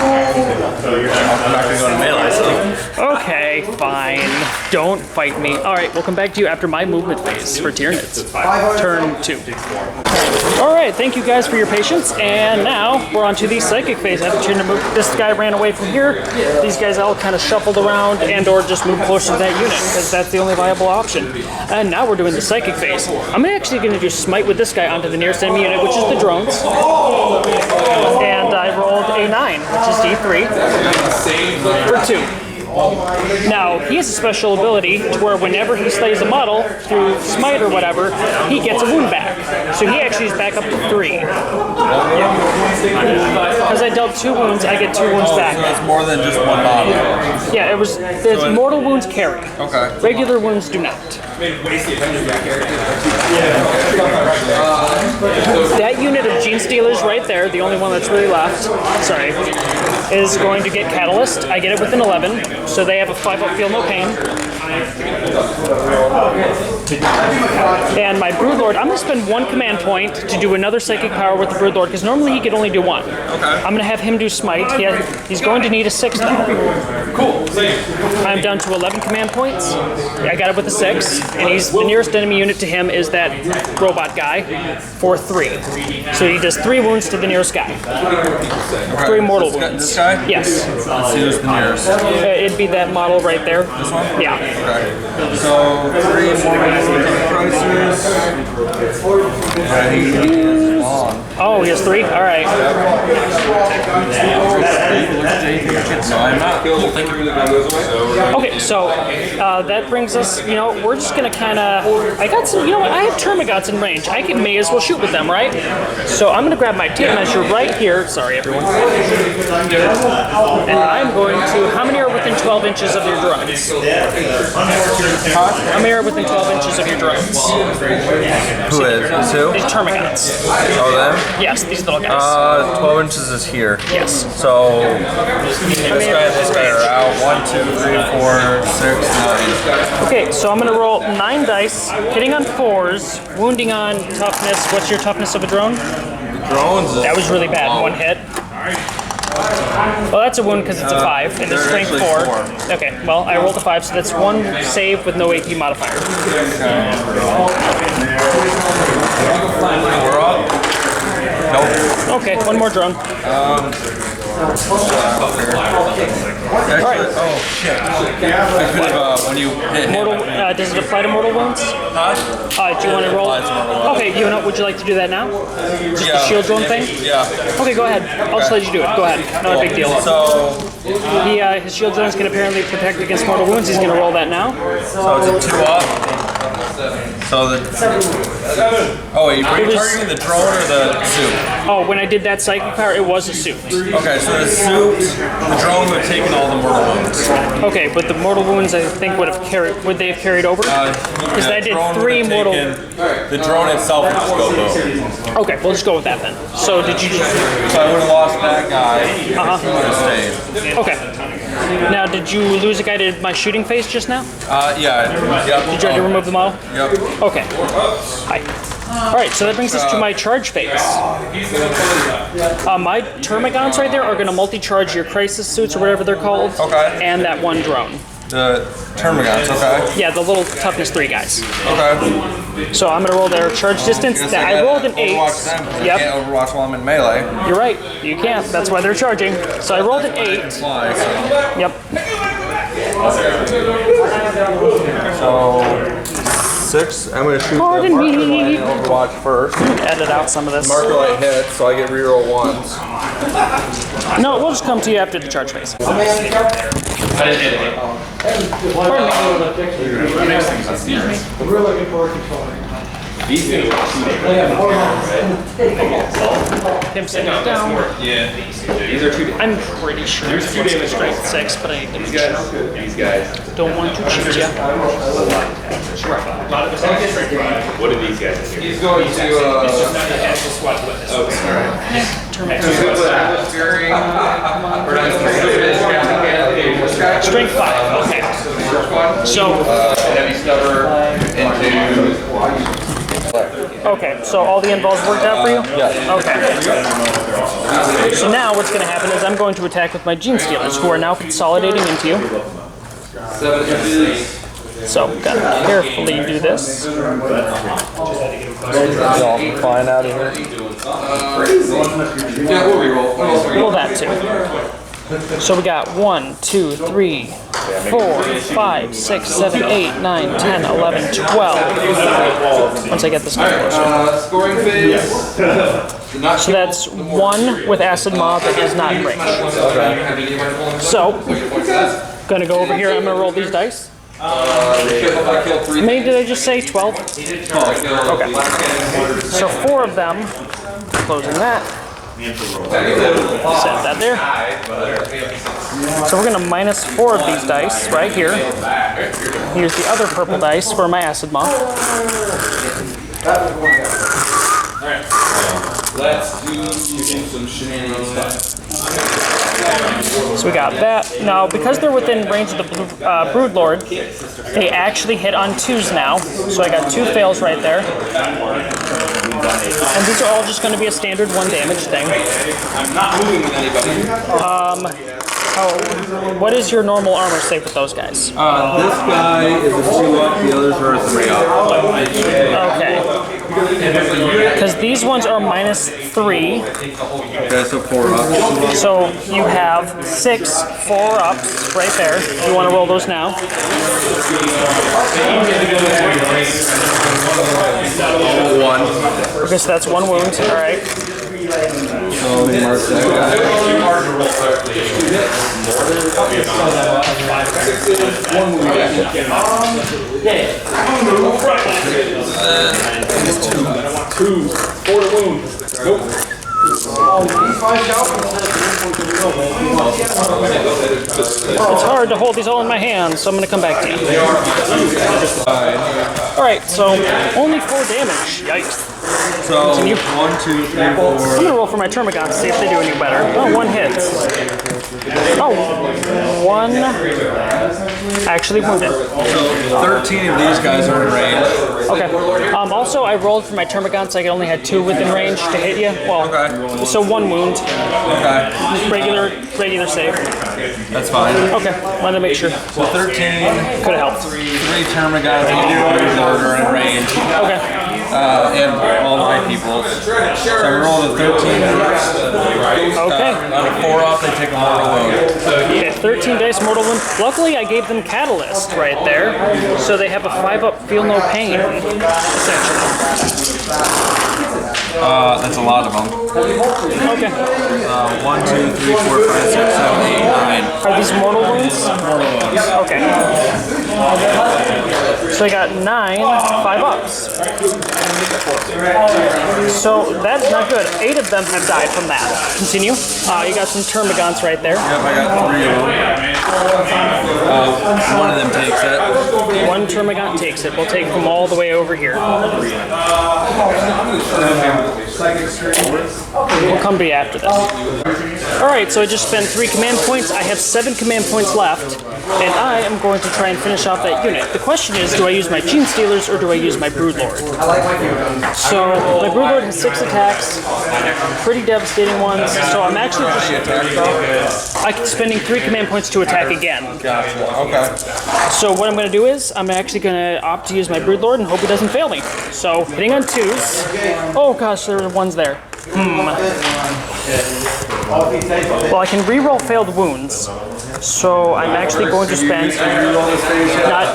I'm not gonna go to melee, so.
Okay, fine. Don't fight me. All right, we'll come back to you after my movement phase for Tyranids. Turn 2. All right, thank you guys for your patience, and now we're on to the psychic phase. I have to turn to move. This guy ran away from here. These guys all kind of shuffled around and/or just moved closer to that unit because that's the only viable option. And now we're doing the psychic phase. I'm actually going to do smite with this guy onto the nearest enemy unit, which is the drones. And I rolled a 9, which is D3 for 2. Now, he has a special ability to where whenever he slays a model through smite or whatever, he gets a wound back. So he actually is back up to 3. Because I dealt 2 wounds, I get 2 wounds back.
So it's more than just one model.
Yeah, it was. There's mortal wounds carry.
Okay.
Regular wounds do not. That unit of Gene Stealers right there, the only one that's really left, sorry, is going to get Catalyst. I get it with an 11, so they have a 5-up feel no pain. And my Broodlord, I'm going to spend 1 command point to do another Psychic Power with the Broodlord, because normally he could only do 1. I'm going to have him do Smite. He's going to need a 6 though.
Cool.
I'm down to 11 command points. I got it with a 6, and he's the nearest enemy unit to him is that robot guy for 3. So he does 3 wounds to the nearest guy. 3 mortal wounds.
This guy?
Yes.
Let's see who's the nearest.
It'd be that model right there.
This one?
Yeah.
Okay. So 3 more crisis. And he is on.
Oh, he has 3? All right.
So I'm not.
Okay, so that brings us, we're just going to kind of, I got some, I have Termagants in range. I may as well shoot with them, right? So I'm going to grab my tape measure right here. Sorry, everyone. And I'm going to, how many are within 12 inches of your drones? How many are within 12 inches of your drones?
Who is? Who?
These Termagants.
Oh, them?
Yes, these little guys.
12 inches is here.
Yes.
So this guy are out. 1, 2, 3, 4, 6, 9.
Okay, so I'm going to roll 9 dice, hitting on 4s, wounding on toughness. What's your toughness of a drone?
Drones.
That was really bad. 1 hit. Well, that's a wound because it's a 5, and it's strength 4. Okay, well, I rolled a 5, so that's 1 save with no AP modifier.
We're up. Nope.
Okay, 1 more drone.
Actually, oh shit. I could have, when you hit
Mortal, does it apply to mortal wounds? Do you want to roll? Okay, would you like to do that now? Just the shield drone thing?
Yeah.
Okay, go ahead. I'll just let you do it. Go ahead. Not a big deal.
So,
His shield drones can apparently protect against mortal wounds. He's going to roll that now.
so it's a 2 up. So oh wait, were you targeting the drone or the suit?
Oh, when I did that psychic power, it was a suit.
Okay, so the suit, the drone would have taken all the mortal wounds.
Okay, but the mortal wounds I think would they have carried over? Because I did 3 mortal.
The drone itself would just go boom.
Okay, we'll just go with that then. So did you just?
So I would have lost that guy. He would have stayed.
Okay. Now, did you lose a guy to my shooting phase just now?
Yeah. Yep.
Did you already remove the model?
Yep.
Okay. Hi. All right, so that brings us to my charge phase. My Termagants right there are going to multi-charge your crisis suits or whatever they're called.
Okay.
And that 1 drone.
The Termagants, okay.
Yeah, the little toughness 3 guys.
Okay.
So I'm going to roll their charge distance. I rolled an 8.
Overwatch them, 'cause I
Yep.
can't overwatch while I'm in melee.
You're right. You can't. That's why they're charging. So I rolled an 8.
Fly, so.
Yep.
So 6. I'm gonna shoot
Pardon
the marker
me.
light and Overwatch first.
Edit out some of this.
Marker light hits, so I get reroll 1s.
No, we'll just come to you after the charge phase.
We're looking for controlling.
These things are
Him sitting down.
Yeah. These are 2
I'm pretty sure
There's
it's
2 damage
strength
rolls.
6, but I
These guys.
don't want to cheat ya.
What are these guys?
He's going to,
Strength 5. Okay. So.
heavy stubber into.
Okay. So all the involves worked out for you.
Yeah.
Okay. Okay. So now what's going to happen is I'm going to attack with my Gene Stealers, who are now consolidating into you.
7 inches.
So gotta carefully do this.
Y'all flying out of here.
Yeah, we'll reroll. What else we
Roll
got?
that too. So we got 1, 2, 3, 4, 5, 6, 7, 8, 9, 10, 11, 12. Once I get this guy closer.
Scoring phase.
So that's 1 with Acid Maw that is not in range. So, gonna go over here, I'm gonna roll these dice. How many did I just say? 12? Okay. So 4 of them, closing that. Set that there. So we're gonna minus 4 of these dice right here. Here's the other purple dice for my Acid Maw.
Let's do some shenanigans.
So we got that. Now, because they're within range of the Broodlord, they actually hit on 2s now. So I got 2 fails right there. And these are all just going to be a standard 1 damage thing.
I'm not moving with anybody.
What is your normal armor save with those guys?
This guy is a 2 up, the others are a 3 up.
Okay. Because these ones are minus 3.
Okay, so 4 up.
So you have 6 4-ups right there. You want to roll those now?
One.
Okay, so that's 1 wound. All right.
So let me mark that
It's hard to hold these all in my hands, so I'm going to come back to you. Alright, so only 4 damage. Yikes.
So,
Continue.
1, 2, 3, 4.
I'm going to roll for my Termagant to see if they do any better. Oh, 1 hits. Oh, 1 actually wounded.
So 13 of these guys are in range.
Okay. Also, I rolled for my Termagant, so I only had 2 within range to hit you. Well,
Okay.
so 1 wound.
Okay.
Regular save.
That's fine.
Okay, wanted to make sure.
So 13,
Could have helped.
3 Termagants are in range.
Okay.
And all my people. So I rolled a 13.
Okay.
On a 4 off, they take a mortal wound.
Yeah, 13 dice mortal wound. Luckily, I gave them Catalyst right there, so they have a 5-up feel no pain, essentially.
That's a lot of them.
Okay.
1, 2, 3, 4, 5, 6, 7, 8, 9.
Are these mortal wounds?
Mortal wounds.
Okay. So I got 9 5-ups. So that's not good. 8 of them have died from that. Continue. You got some Termagants right there.
Yep, I got 3 of them. One of them takes it.
1 Termagant takes it. We'll take them all the way over here. We'll come to you after this. Alright, so I just spent 3 command points. I have 7 command points left, and I am going to try and finish off that unit. The question is, do I use my Gene Stealers or do I use my Broodlord? So, my Broodlord has 6 attacks, pretty devastating ones, so I'm actually just spending 3 command points to attack again.
Gotcha. Okay.
So what I'm going to do is, I'm actually going to opt to use my Broodlord and hope he doesn't fail me. So, hitting on 2s. Oh gosh, there were ones there. Well, I can reroll failed wounds. So I'm actually going to spend...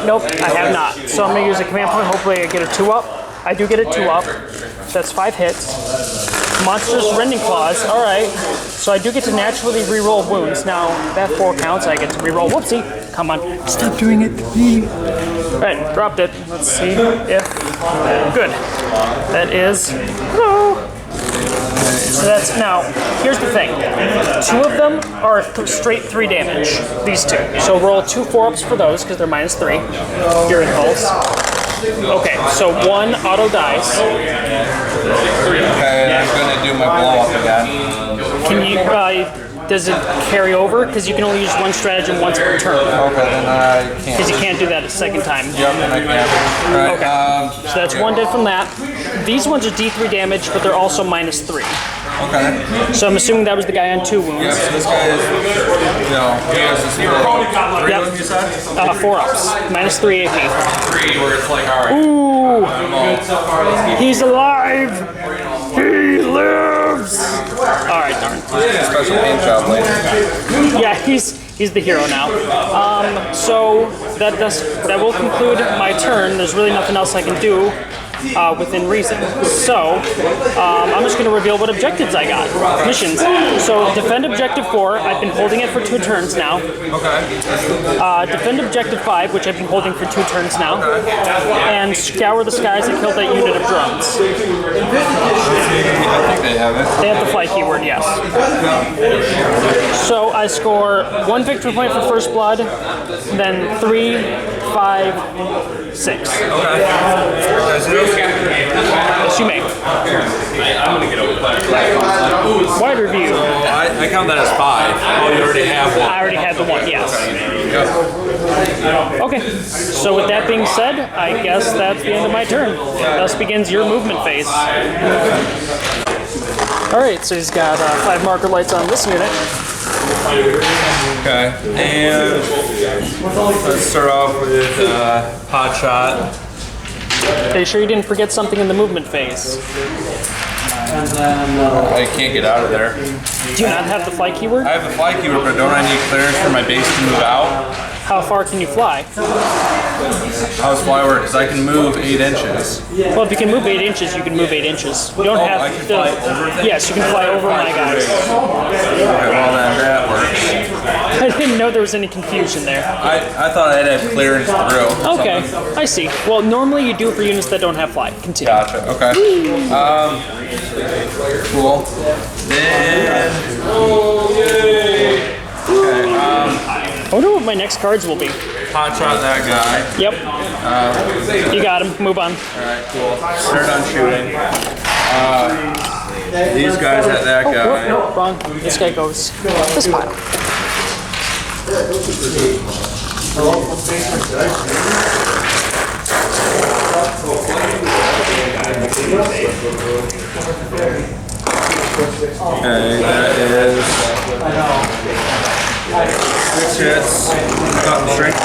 Nope, I have not. So I'm going to use a command point. Hopefully I get a 2-up. I do get a 2-up. That's 5 hits. Monstrous Rending Claws. Alright. So I do get to naturally reroll wounds. Now, that 4 counts. I get to reroll. Whoopsie. Come on. Stop doing it. Alright, dropped it. Let's see if... Good. That is... Hello. So that's, now, here's the thing. 2 of them are straight 3 damage, these 2. So roll 2 4-ups for those, because they're minus 3. Your impulse. Okay, so 1 auto dies.
Okay, I'm going to do my blow up again.
Can you, does it carry over? Because you can only use 1 stratagem once per turn.
Okay, then I can't.
Because you can't do that a second time.
Yep, then I can't. Alright,
Okay. So that's 1 dead from that. These ones are D3 damage, but they're also minus 3.
Okay.
So I'm assuming that was the guy on 2 wounds.
Yeah, so this guy is, you know, he has this little 3
Yep.
of them, you said?
4 ups. -3 AP.
3 where it's like, all right.
Ooh! He's alive! He lives! Alright, darn.
Special paint job later.
Yeah, he's the hero now. So that will conclude my turn. There's really nothing else I can do within reason. So I'm just going to reveal what objectives I got. Missions. So defend objective 4. I've been holding it for 2 turns now.
Okay.
Defend objective 5, which I've been holding for 2 turns now. And scour the skies and kill that unit of drones.
I think they have it.
They have the fly keyword, yes. So I score 1 victory point for first blood, then 3, 5, 6.
Okay.
Yes, you may.
I'm gonna get over that.
Wide review.
I count that as 5. Oh, you already have one.
I already had the 1, yes. Okay, so with that being said, I guess that's the end of my turn. Thus begins your movement phase. Alright, so he's got 5 marker lights on this unit.
Okay. And let's start off with pot shot.
Are you sure you didn't forget something in the movement phase?
I can't get out of there.
Do you not have the fly keyword?
I have the fly keyword, but don't I need clearance for my base to move out?
How far can you fly?
How does fly work? Because I can move 8 inches.
Well, if you can move 8 inches, you can move 8 inches. You don't have
I can
to.
fly over things?
Yes, you can fly over my guys.
Okay, well then that works.
I didn't know there was any confusion there.
I thought I'd have clearance through.
Okay, I see. Well, normally you do for units that don't have fly. Continue.
Gotcha. Okay. Cool. Then. Okay.
I wonder what my next cards will be.
Hot shot that guy.
Yep. You got him. Move on.
Alright, cool. They're done shooting. These guys at that
Oh,
guy.
no, wrong. This guy goes this pile.
Okay, that is 6 hits. Got strength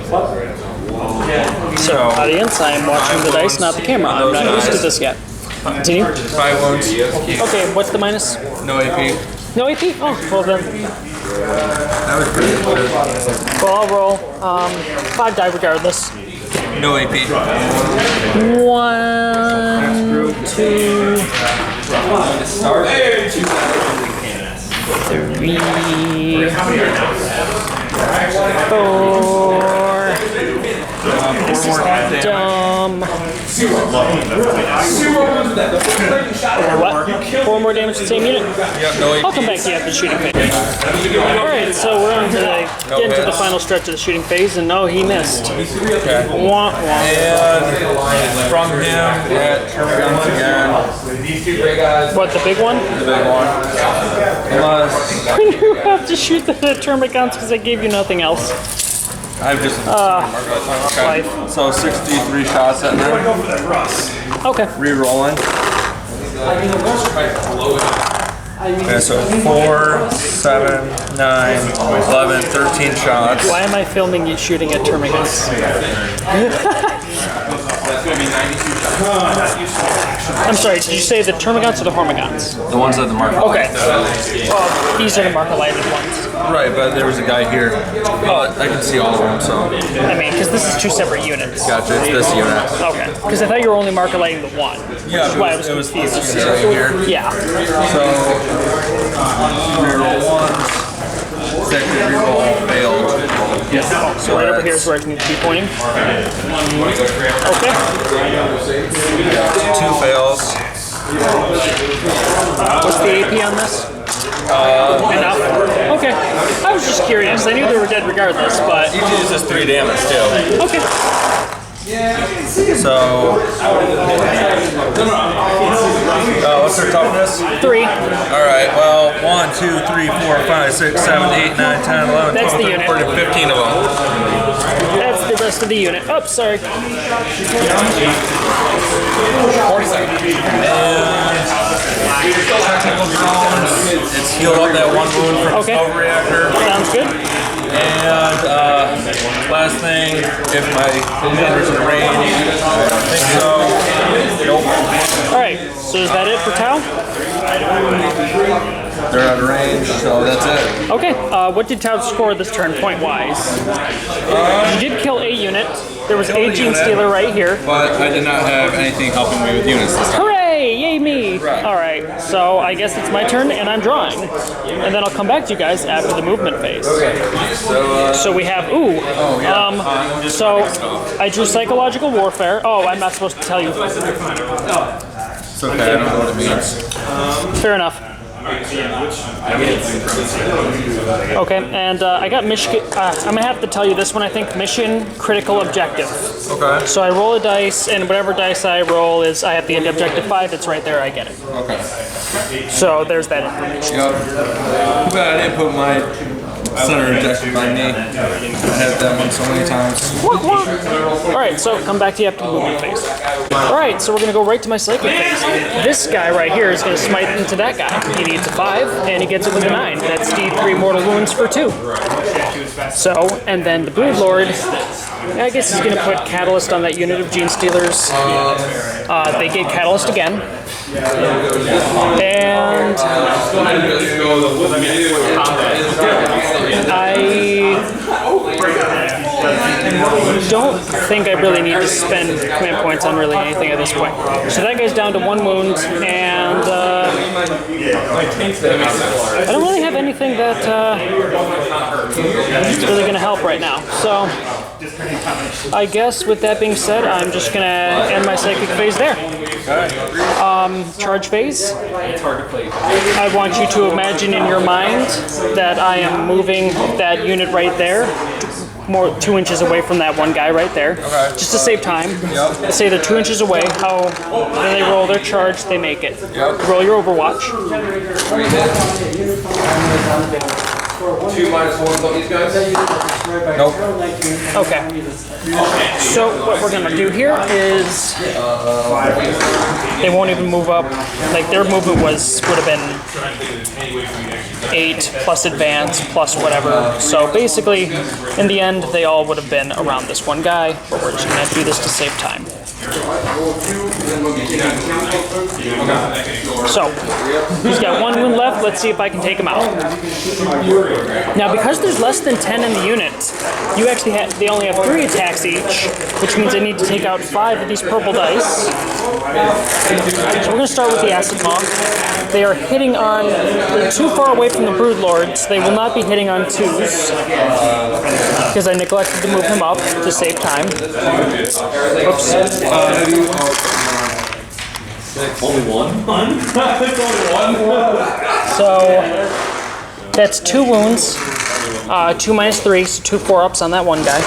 5.
So, audience, I am watching the dice, not the camera. I'm not used to this yet. Continue.
5 wounds.
Okay, what's the minus?
No AP.
No AP? Oh, well then.
That was pretty good.
Well, I'll roll 5 die regardless.
No AP.
1, 2, 3, 4. This is dumb. What? 4 more damage to the same unit?
Yep, no AP.
I'll come back to you after the shooting phase. Alright, so we're on to get into the final stretch of the shooting phase, and no, he missed.
Okay.
Wah, wah.
And from him, at Tyranids again.
What, the big one?
The big one. Unless
You have to shoot the termagants because I gave you nothing else.
I've just okay.
Life.
So 63 shots at him.
Okay.
Re-rolling. Okay, so 4, 7, 9, 11, 13 shots.
Why am I filming you shooting at termagants? I'm sorry, did you say the termagants or the hormagants?
The ones at the market.
Okay. Well, these are the marker lighted ones.
Right, but there was a guy here. Oh, I can see all of them, so.
I mean, because this is 2 separate units.
Gotcha, it's this unit.
Okay. Because I thought you were only marker lighting the one.
Yeah,
Which is why I was
it was
confused.
sitting here.
Yeah.
So, reroll 1. Second reroll failed.
So right over here is where I need to be pointing. Okay.
2 fails.
What's the AP on this? Enough. Okay. I was just curious. I knew they were dead regardless, but
Each uses 3 damage too.
okay.
So, what's their toughness?
3.
Alright, well, 1, 2, 3, 4, 5, 6, 7, 8, 9, 10, 11,
That's
12,
the
13,
unit.
14, 15 of them.
That's the rest of the unit. Oh, sorry.
40 seconds. Technical zones. It's healed up that one wound from
Okay.
the smoke reactor.
Sounds good.
And last thing, if my commander's in range, I don't think so. Nope.
All right. So is that it for Tau?
They're out of range, so that's it.
Okay. What did Tau score this turn, point-wise? You did kill a unit. There was a Gene Stealer right here.
But I did not have anything helping me with units this time.
Hooray! Yay me! All right. So I guess it's my turn, and I'm drawing, and then I'll come back to you guys after the movement phase. So we have so I drew psychological warfare. Oh, I'm not supposed to tell you.
It's okay, I don't know what it means.
Fair enough. Okay, and I got mission. I'm gonna have to tell you this one. I think mission critical objective.
Okay.
So I roll a dice, and whatever dice I roll is I have the objective 5. It's right there. I get it.
Okay.
So there's that information.
Yep. Too bad I didn't put my center objective by me. I had that one so many times.
All right, so come back to you after the movement phase. All right, so we're gonna go right to my psychic phase. This guy right here is gonna smite into that guy. He needs a 5, and he gets it with a 9. That's D3 mortal wounds for 2. So, and then the Brood Lord, I guess he's gonna put Catalyst on that unit of Gene Stealers. They get Catalyst again. And I don't think I really need to spend command points on really anything at this point. So that guy's down to 1 wound, and I don't really have anything that is really going to help right now. So I guess with that being said, I'm just going to end my psychic phase there. Charge phase. I want you to imagine in your mind that I am moving that unit right there, 2 inches away from that one guy right there, just to save time.
Yep.
Say they're 2 inches away. When they roll their charge, they make it.
Yep.
Roll your Overwatch.
2 minus 1 on these guys?
Nope.
Okay. So what we're gonna do here is they won't even move up. Like their movement would have been 8 plus advance plus whatever. So basically, in the end, they all would have been around this one guy. But we're just gonna do this to save time. So he's got 1 wound left. Let's see if I can take him out. Now, because there's less than 10 in the unit, you actually they only have 3 attacks each, which means I need to take out 5 of these purple dice. So we're going to start with the Acid Maw. They are hitting on. They're too far away from the Brood Lords. They will not be hitting on 2s because I neglected to move him up to save time. Oops.
Only one?
So that's 2 wounds. 2 minus 3, so 2 4-ups on that one guy.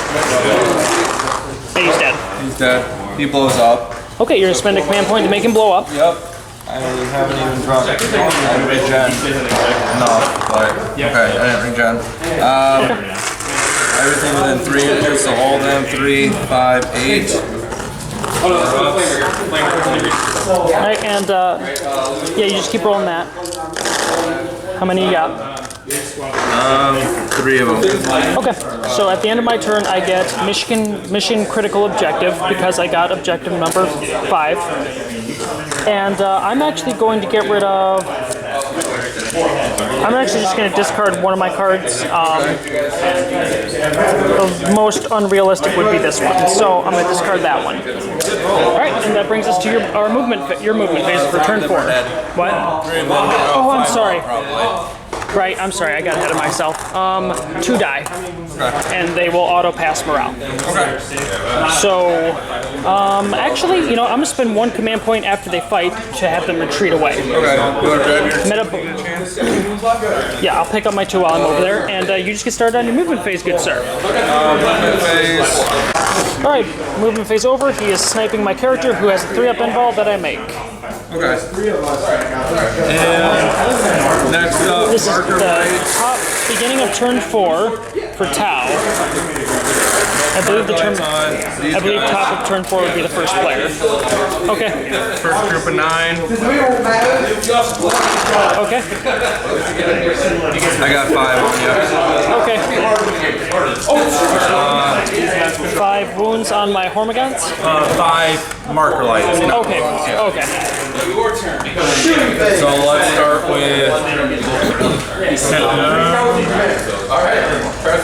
And he's dead.
He's dead. He blows up.
Okay, you're gonna spend a command point to make him blow up.
Yep. I haven't even dropped it. I regen enough, but okay, I didn't regen. Everything within 3 inches, so all them 3, 5, 8.
Alright, and yeah, you just keep rolling that. How many you got?
3 of them.
Okay, so at the end of my turn, I get mission critical objective because I got objective number 5. And I'm actually going to get rid of. I'm actually just going to discard one of my cards. The most unrealistic would be this one, so I'm going to discard that one. All right, and that brings us to your movement phase for turn 4. What? Oh, I'm sorry. Right, I'm sorry, I got ahead of myself. 2 die, and they will auto pass morale.
Okay.
So, actually, you know, I'm gonna spend 1 command point after they fight to have them retreat away.
Okay. You want to grab your
Yeah, I'll pick up my 2 while I'm over there, and you just get started on your movement phase, good sir.
movement phase.
All right, movement phase over. He is sniping my character, who has a 3-up invul that I make.
Okay. And next up,
This is
marker
the
right.
top beginning of turn 4 for Tau. I believe the turn.
Lights on. These
I believe
guys.
top of turn 4 would be the first player. Okay.
First group of 9.
Okay.
I got 5 on you.
Okay. 5 wounds on my Hormagaunts.
5 marker lights.
Okay. Okay.
So let's start with.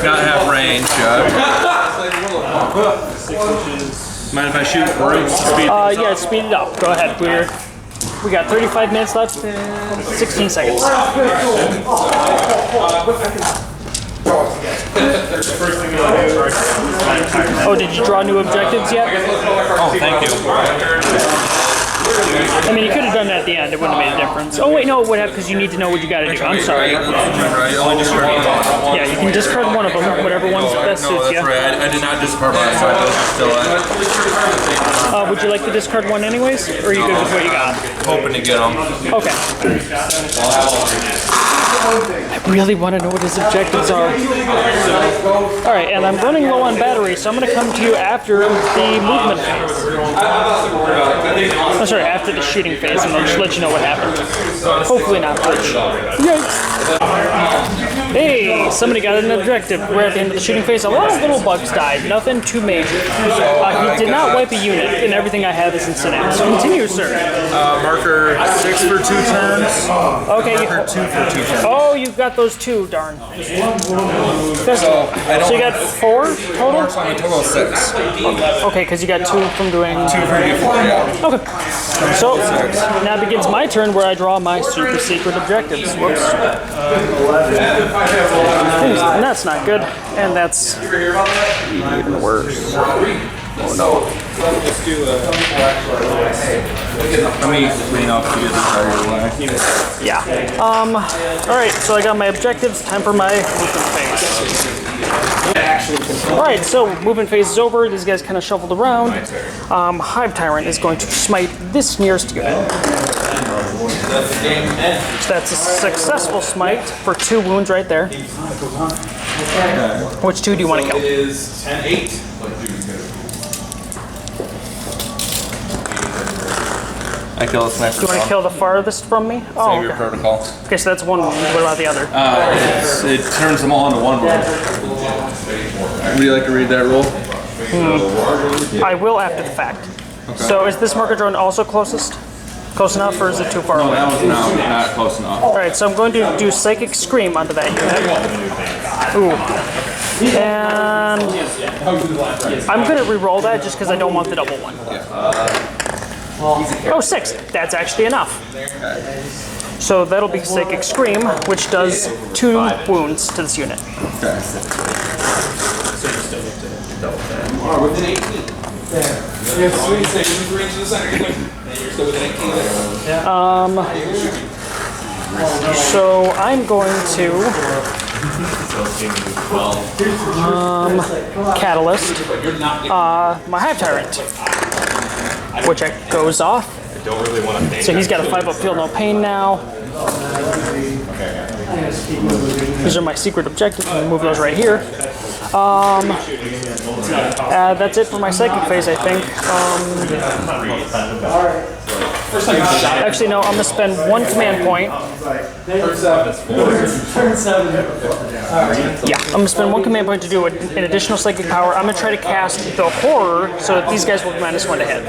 Not have range yet. Mind if I shoot roots to speed?
Yeah, speed it up. Go ahead. We got 35 minutes left and 16 seconds. Oh, did you draw new objectives yet?
Oh, thank you.
I mean, you could have done that at the end. It wouldn't have made a difference. Oh, wait, no, it would have because you need to know what you got to do. I'm sorry.
Remember, I only discarded one.
Yeah, you can discard one of them, whatever one's best
No,
suits
that's
you.
right. I did not discard mine, so those are still
Would you like to discard one anyways, or are you good with what you got?
hoping to get them.
Okay. I really want to know what his objectives are. All right, and I'm running low on battery, so I'm going to come to you after the movement phase. I'm sorry, after the shooting phase, and I'll just let you know what happened. Hopefully not much. Yikes. Hey, somebody got an objective. We're at the end of the shooting phase. A lot of little bugs died. Nothing too major. He did not wipe a unit, and everything I have is in synapse. Continue, sir.
Marker 6 for 2 turns.
Okay.
Marker 2 for 2 turns.
Oh, you've got those two, darn.
So
So you got 4 total?
a total of 6.
Okay, because you got 2 from doing...
2 for D4, yeah.
Okay. So now begins my turn where I draw my super secret objectives. Whoops. And that's not good. And that's even worse. Oh no.
Let me clean up to get this out of your way.
Yeah. Alright, so I got my objectives. Time for my movement phase. Alright, so movement phase is over. These guys kind of shuffled around. Hive Tyrant is going to smite this nearest unit. So that's a successful smite for 2 wounds right there. Which 2 do you want to kill?
Is 10-8.
I kill a sniper.
Do you want to kill the farthest from me? Oh,
Save your
okay.
protocol.
Okay, so that's 1 wound. What about the other?
It turns them all into 1 wound. Would you like to read that rule?
I will after the fact. So is this marker drone also closest? Close enough, or is it too far away?
That was not close enough.
Alright, so I'm going to do Psychic Scream onto that unit. Ooh. And I'm going to re-roll that just because I don't want the double one. Oh, 6. That's actually enough. So that'll be Psychic Scream, which does 2 wounds to this unit.
Okay.
Within 18.
So I'm going to Catalyst my Hive Tyrant, which goes off. So he's got a 5-up Feel No Pain now. These are my secret objectives. I'm gonna move those right here. That's it for my second phase, I think. Actually, no, I'm going to spend 1 command point. Yeah, I'm going to spend 1 command point to do an additional psychic power. I'm going to try to cast the Horror so that these guys will -1 to hit.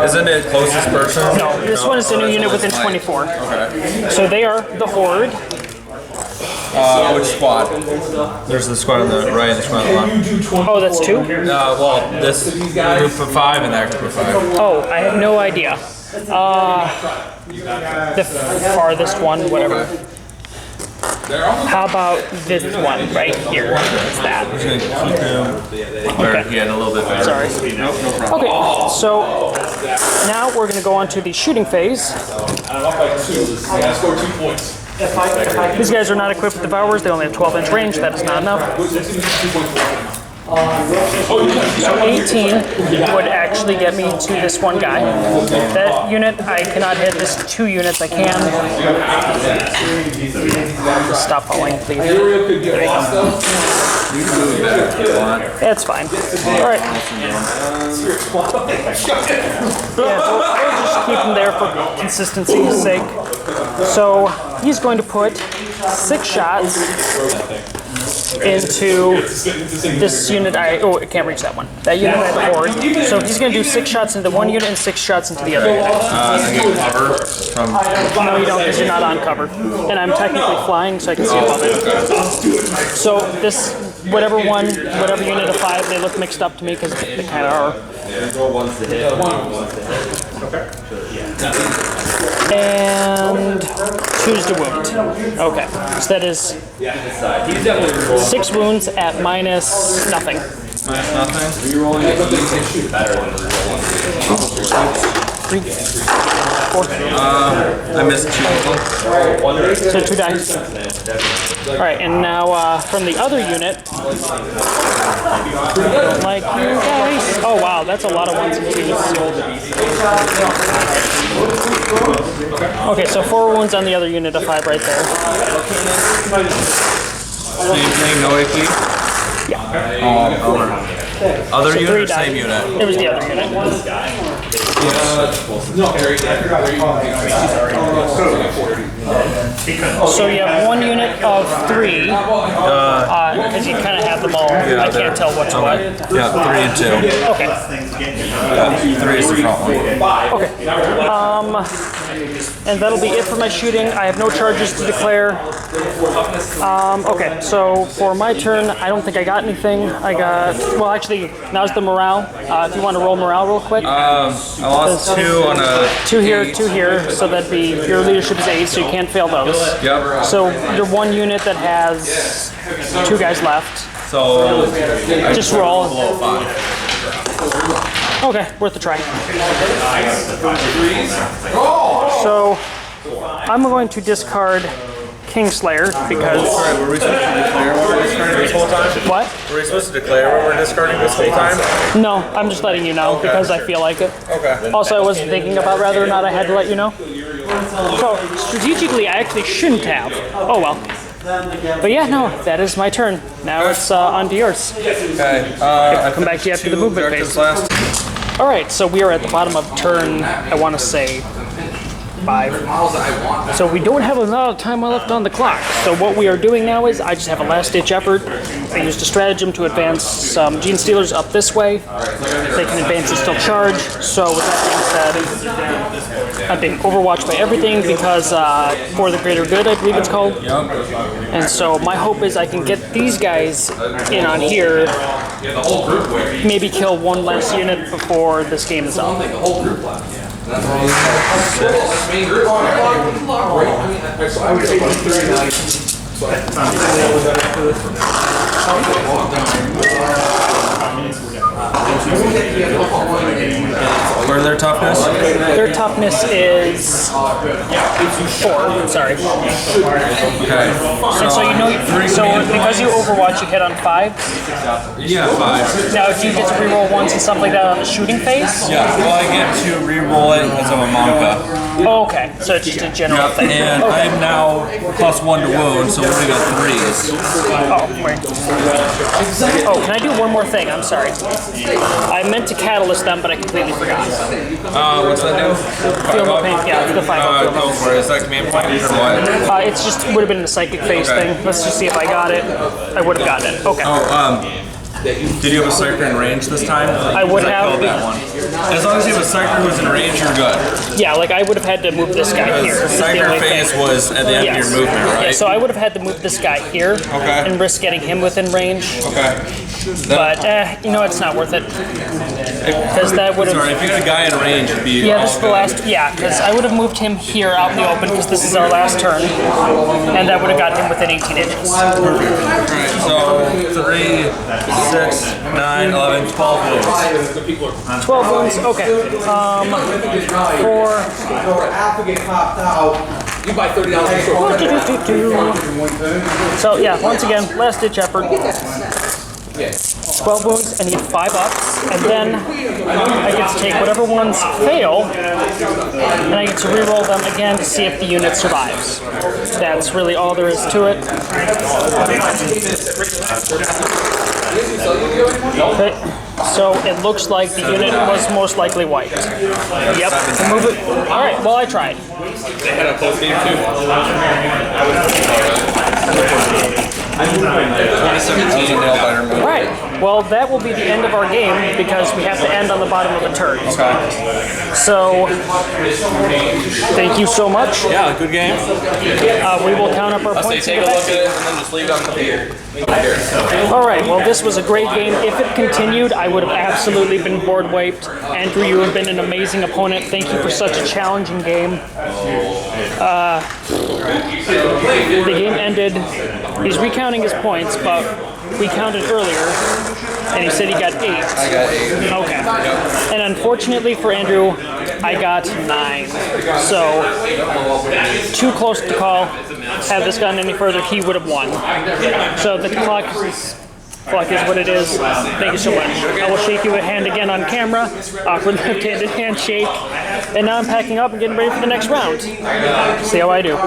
Isn't it closest person?
No, this one is a new unit within 24.
Okay.
So they are the Horde.
Which squad? There's the squad on the right and the squad on the left.
Oh, that's 2?
Well, this group of 5 and that group of 5.
Oh, I have no idea. The farthest one, whatever. How about this one right here? It's that.
Okay. He had a little bit better.
Sorry. Okay, so now we're going to go on to the shooting phase.
I scored 2 points.
These guys are not equipped with Devourers. They only have 12-inch range. That is not enough. So 18 would actually get me to this one guy. That unit, I cannot hit. This 2 units, I can. Just stop falling, please. There you go. It's fine. All right. Yeah, we'll just keep him there for consistency's sake. So he's going to put 6 shots into this unit. I can't reach that one. That unit I poured. So he's going to do 6 shots into one unit and 6 shots into the other unit.
I get cover from.
No, you don't, because you're not on cover. And I'm technically flying, so I can see above it. So this, whatever unit of 5, they look mixed up to me because they kind of are. And choose the wound. Okay, so that is 6 wounds at minus nothing.
Minus nothing.
3, 4.
I missed 2 of them.
So 2 dice. All right, and now from the other unit. Don't like you guys. Oh wow, that's a lot of 1s and 2s. Okay, so 4 wounds on the other unit of 5 right there.
Same thing, no AP?
Yeah.
Other
So
unit
3
or same
dice.
unit?
It was the other unit. So you have 1 unit of 3, because you kind of have them all. I can't tell what's what.
Yeah, 3 and 2.
Okay.
3 is the front one.
Okay. And that'll be it for my shooting. I have no charges to declare. Okay, so for my turn, I don't think I got anything. I got, well, actually, now's the morale. If you want to roll morale real quick.
I lost 2 on a.
2 here, 2 here, so that'd be, your leadership is 8, so you can't fail those.
Yep.
So you're 1 unit that has 2 guys left.
So
Just roll.
below 5.
Okay, worth a try. So I'm going to discard Kingslayer because.
Were we supposed to declare what we're discarding this whole time?
What?
Were we supposed to declare what we're discarding this whole time?
No, I'm just letting you know because I feel like it.
Okay.
Also, I wasn't thinking about whether or not I had to let you know. So strategically, I actually shouldn't have. Oh well. But yeah, no, that is my turn. Now it's on to yours.
Okay.
I'll come back to you after the movement phase.
Last.
All right, so we are at the bottom of turn, I want to say 5. So we don't have a lot of time left on the clock. So what we are doing now is I just have a last-ditch effort. I used a stratagem to advance some Gene Stealers up this way. They can advance and still charge. So with that being said, I'm being overwatched by everything because for the greater good, I believe it's called. And so my hope is I can get these guys in on here, maybe kill 1 less unit before this game is up.
Where's their toughness?
Their toughness is 4. Sorry.
Okay.
And so you know, so because you Overwatch, you hit on 5.
Yeah, 5.
Now, if you get to reroll 1s and stuff like that on the shooting phase.
Yeah, well, I get to re-roll it because I'm a Monka.
Oh, okay, so it's just a general thing.
And
Okay.
I'm now +1 to wound, so we're gonna go 3s.
Oh, wait. Oh, can I do one more thing? I'm sorry. I meant to catalyst them, but I completely forgot.
What's that do?
Field of Pain, yeah, the 5
Go for it. Is that command point or what?
It's just, would have been the psychic phase
Okay.
thing. Let's just see if I got it. I would have gotten it. Okay.
Did you have a Psyker in range this time?
I would
I
have.
killed that one. As long as you have a Psyker who's in range, you're good.
Yeah, like I would have had to move this guy here.
Because
is the
Psyker
only
phase
thing.
was at the end of your movement, right?
Yeah, so I would have had to move this guy here
Okay.
and risk getting him within range.
Okay.
But, you know, it's not worth it. Because that would have...
Sorry, if you had a guy in range, it'd be
Yeah, this is the
all
last... Yeah, because I would have moved him here out in the open because this is our last turn. And that would have got him within 18 inches.
Alright, so 3, 6, 9, 11, 12 wounds.
12 wounds, okay. 4...
You buy $30 for
So, yeah, once again, last ditch effort. 12 wounds, I need 5 ups, and then I get to take whatever ones fail, and I get to reroll them again to see if the unit survives. That's really all there is to it. Okay, so it looks like the unit was most likely wiped. Yep, move it. All right, well I tried.
They had a close game too.
2017 nail biter move.
All right, well that will be the end of our game because we have to end on the bottom of a turn.
Okay.
So, thank you so much.
Yeah, good game.
We will count up our
Say
points.
take
and
a
get
look
back
at
to
it and then just leave it on the computer.
you. All right, well this was a great game. If it continued, I would have absolutely been board wiped. Andrew, you have been an amazing opponent. Thank you for such a challenging game. The game ended. He's recounting his points, but we counted earlier, and he said he got 8.
I got 8.
Okay. And unfortunately for Andrew, I got 9. So, too close to call. Had this gone any further, he would have won. So the clock is what it is. Thank you so much. I will shake you a hand again on camera. Awkward left-handed handshake. And now I'm packing up and getting ready for the next round. See how I do.